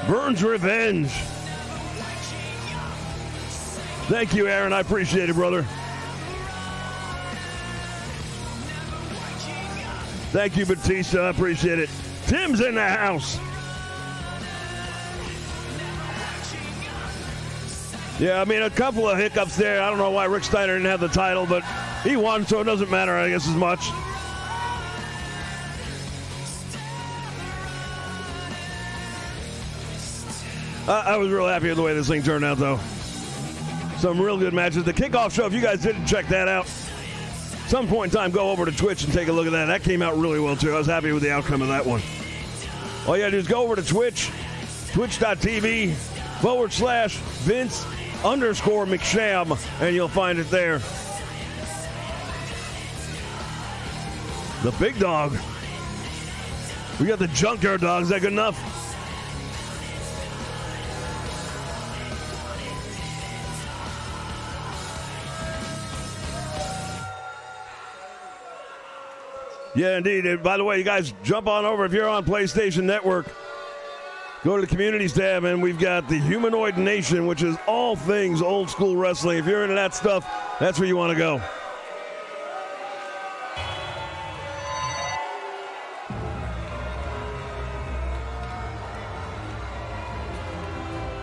Burns Revenge. Thank you, Aaron. I appreciate it, brother. Thank you, Batista. I appreciate it. Tim's in the house. Yeah, I mean, a couple of hiccups there. I don't know why Rick Steiner didn't have the title, but he won, so it doesn't matter, I guess, as much. I was real happy with the way this thing turned out, though. Some real good matches. The kickoff show, if you guys didn't check that out, some point in time, go over to Twitch and take a look at that. That came out really well, too. I was happy with the outcome of that one. All you gotta do is go over to Twitch, twitch.tv/Vince_McSham, and you'll find it there. The big dog. We got the junkyard dog. Is that good enough? Yeah, indeed. And by the way, you guys jump on over if you're on PlayStation Network. Go to the Communities tab, and we've got the Humanoid Nation, which is all things old school wrestling. If you're into that stuff, that's where you want to go.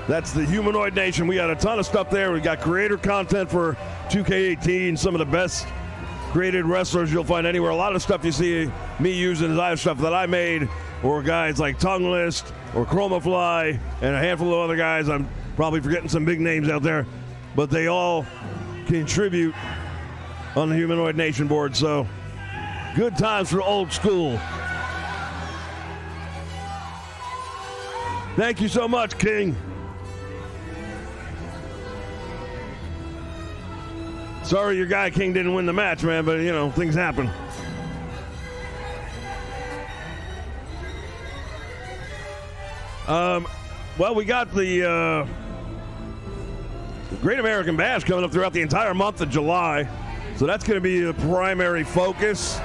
That's the Humanoid Nation. We got a ton of stuff there. We got creator content for 2K18, some of the best created wrestlers you'll find anywhere. A lot of stuff you see me using is either stuff that I made, or guys like Tongue List or Chromafly and a handful of other guys. I'm probably forgetting some big names out there, but they all contribute on the Humanoid Nation board. So good times for old school. Thank you so much, King. Sorry your guy King didn't win the match, man, but, you know, things happen. Well, we got the Great American Bash coming up throughout the entire month of July. So that's going to be the primary focus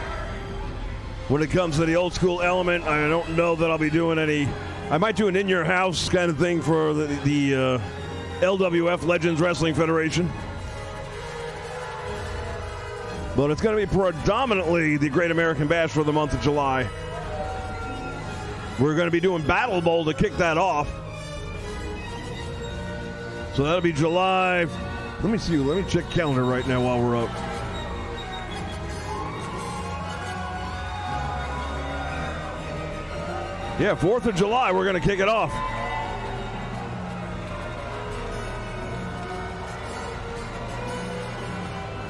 when it comes to the old school element. I don't know that I'll be doing any. I might do an in-your-house kind of thing for the LWF, Legends Wrestling Federation. But it's going to be predominantly the Great American Bash for the month of July. We're going to be doing Battle Bowl to kick that off. So that'll be July. Let me see. Let me check calendar right now while we're up. Yeah, 4th of July, we're going to kick it off.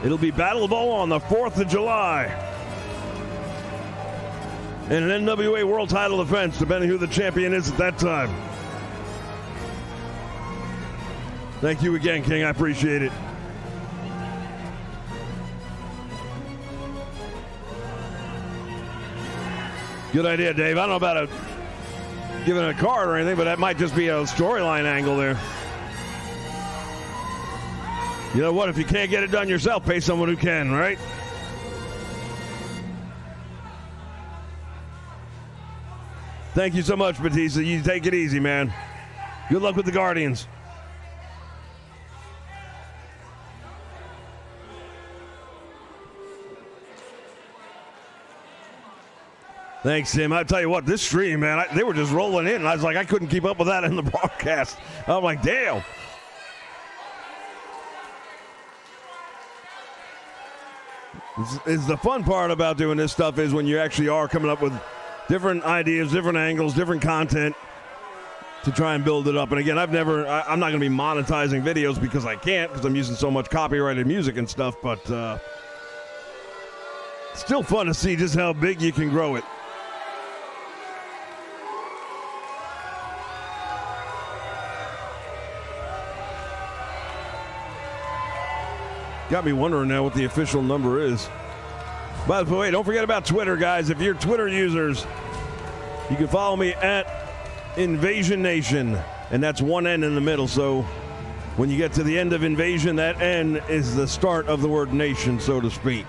It'll be Battle Bowl on the 4th of July. And an NWA World Title defense, depending who the champion is at that time. Thank you again, King. I appreciate it. Good idea, Dave. I don't know about giving a card or anything, but that might just be a storyline angle there. You know what? If you can't get it done yourself, pay someone who can, right? Thank you so much, Batista. You take it easy, man. Good luck with the Guardians. Thanks, Tim. I tell you what, this stream, man, they were just rolling in. And I was like, I couldn't keep up with that in the broadcast. I'm like, damn. It's the fun part about doing this stuff is when you actually are coming up with different ideas, different angles, different content to try and build it up. And again, I'm not going to be monetizing videos because I can't, because I'm using so much copyrighted music and stuff, but still fun to see just how big you can grow it. Got me wondering now what the official number is. By the way, don't forget about Twitter, guys. If you're Twitter users, you can follow me at Invasion Nation, and that's one N in the middle. So when you get to the end of Invasion, that N is the start of the word nation, so to speak.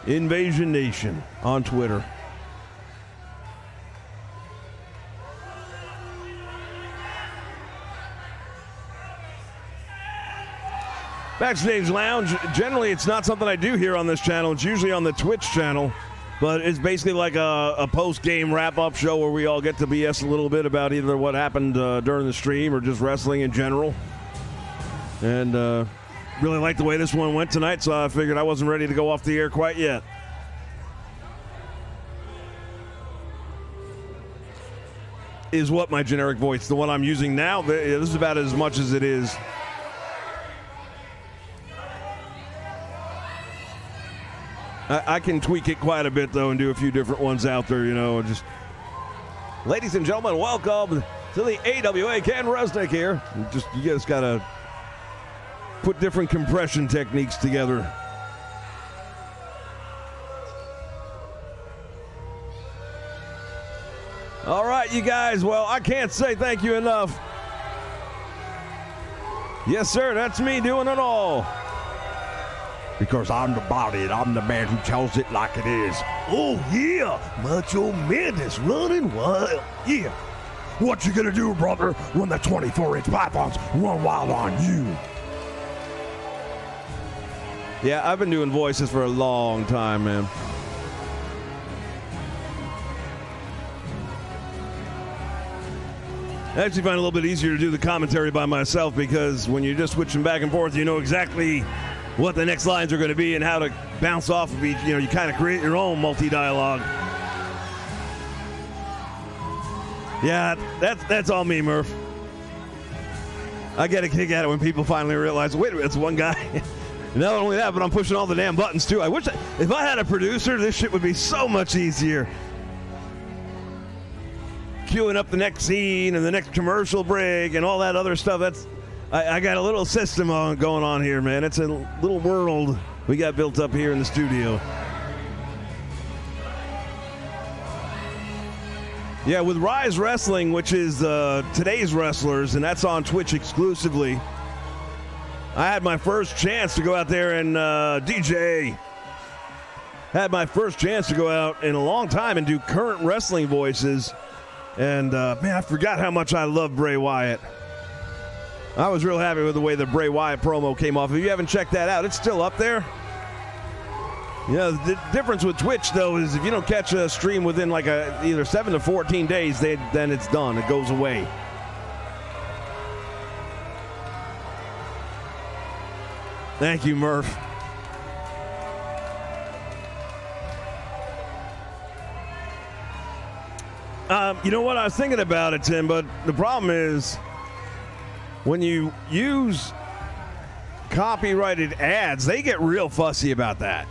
Invasion Nation on Twitter. Backstage Lounge, generally it's not something I do here on this channel. It's usually on the Twitch channel, but it's basically like a post-game wrap-up show where we all get to BS a little bit about either what happened during the stream or just wrestling in general. And really like the way this one went tonight, so I figured I wasn't ready to go off the air quite yet. Is what my generic voice, the one I'm using now, this is about as much as it is. I can tweak it quite a bit, though, and do a few different ones out there, you know. Just, ladies and gentlemen, welcome to the AWA Ken Resnick here. You just got to put different compression techniques together. All right, you guys. Well, I can't say thank you enough. Yes, sir, that's me doing it all. Because I'm the body and I'm the man who tells it like it is. Oh, yeah, Macho Madness running wild. Yeah. What you gonna do, brother, when the 24-inch pythons run wild on you? Yeah, I've been doing voices for a long time, man. I actually find it a little bit easier to do the commentary by myself because when you're just switching back and forth, you know exactly what the next lines are going to be and how to bounce off of each. You know, you kind of create your own multi-dialogue. Yeah, that's all me, Murph. I get a kick at it when people finally realize, wait a minute, it's one guy. Not only that, but I'm pushing all the damn buttons, too. I wish if I had a producer, this shit would be so much easier. Queuing up the next scene and the next commercial break and all that other stuff. I got a little system going on here, man. It's a little world we got built up here in the studio. Yeah, with Rise Wrestling, which is today's wrestlers, and that's on Twitch exclusively. I had my first chance to go out there and DJ. Had my first chance to go out in a long time and do current wrestling voices. And, man, I forgot how much I love Bray Wyatt. I was real happy with the way the Bray Wyatt promo came off. If you haven't checked that out, it's still up there. You know, the difference with Twitch, though, is if you don't catch a stream within like either 7 to 14 days, then it's done. It goes away. Thank you, Murph. You know what? I was thinking about it, Tim, but the problem is when you use copyrighted ads, they get real fussy about that.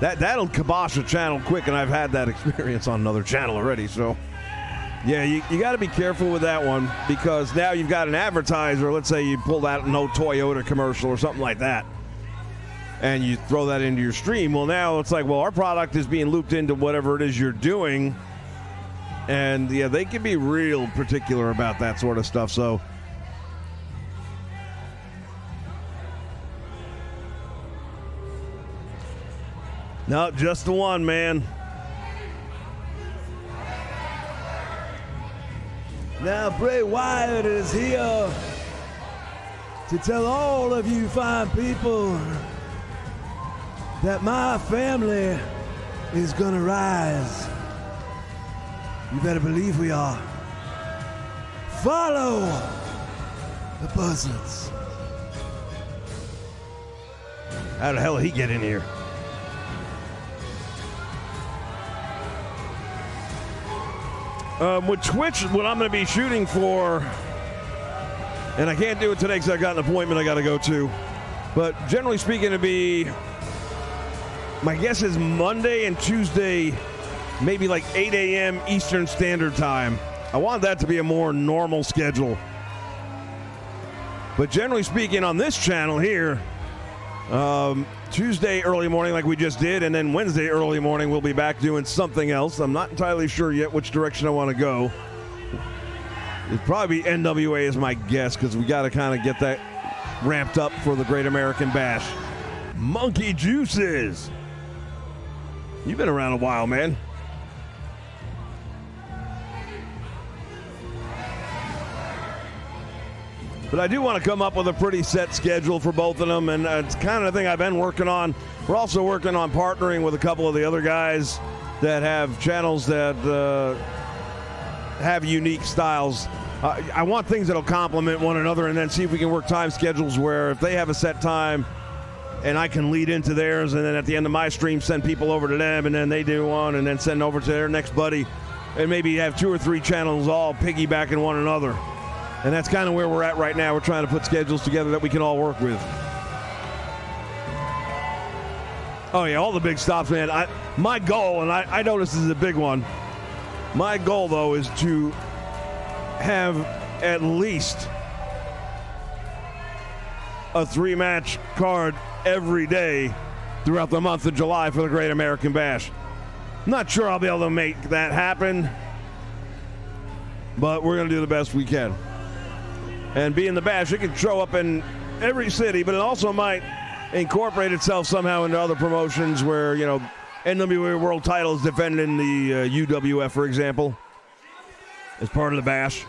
That'll kibosh a channel quick, and I've had that experience on another channel already. So, yeah, you got to be careful with that one because now you've got an advertiser. Let's say you pull out no Toyota commercial or something like that, and you throw that into your stream. Well, now it's like, well, our product is being looped into whatever it is you're doing. And, yeah, they can be real particular about that sort of stuff. So, no, just the one, man. Now Bray Wyatt is here to tell all of you fine people that my family is gonna rise. You better believe we are. Follow the buzzards. How the hell did he get in here? With Twitch, what I'm going to be shooting for, and I can't do it today because I got an appointment I got to go to, but generally speaking, it'll be, my guess is Monday and Tuesday, maybe like 8 a.m. Eastern Standard Time. I want that to be a more normal schedule. But generally speaking, on this channel here, Tuesday early morning like we just did, and then Wednesday early morning we'll be back doing something else. I'm not entirely sure yet which direction I want to go. It'd probably be NWA is my guess, because we got to kind of get that ramped up for the Great American Bash. Monkey Juices. You've been around a while, man. But I do want to come up with a pretty set schedule for both of them, and it's kind of the thing I've been working on. We're also working on partnering with a couple of the other guys that have channels that have unique styles. I want things that'll complement one another, and then see if we can work time schedules where if they have a set time and I can lead into theirs, and then at the end of my stream send people over to them, and then they do one, and then send over to their next buddy, and maybe have 2 or 3 channels all piggybacking one another. And that's kind of where we're at right now. We're trying to put schedules together that we can all work with. Oh, yeah, all the big stops, man. My goal, and I know this is a big one, my goal, though, is to have at least a 3-match card every day throughout the month of July for the Great American Bash. Not sure I'll be able to make that happen, but we're going to do the best we can. And being the Bash, it can show up in every city, but it also might incorporate itself somehow into other promotions where, you know, NWA World Title is defended in the UWF, for example, as part of the Bash.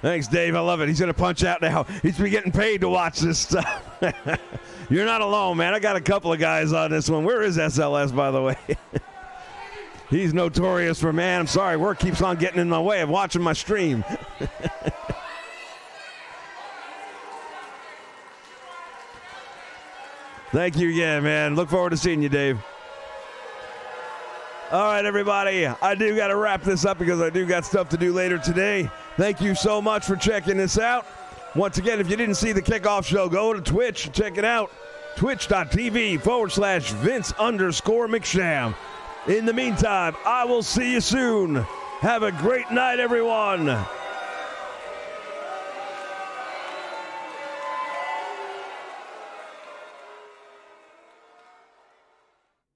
Thanks, Dave. I love it. He's going to punch out now. He's been getting paid to watch this stuff. You're not alone, man. I got a couple of guys on this one. Where is SLS, by the way? He's notorious for, man, I'm sorry, work keeps on getting in my way of watching my stream. Thank you again, man. Look forward to seeing you, Dave. All right, everybody. I do got to wrap this up because I do got stuff to do later today. Thank you so much for checking this out. Once again, if you didn't see the kickoff show, go to Twitch, check it out. Twitch.tv/Vince_McSham. In the meantime, I will see you soon. Have a great night, everyone.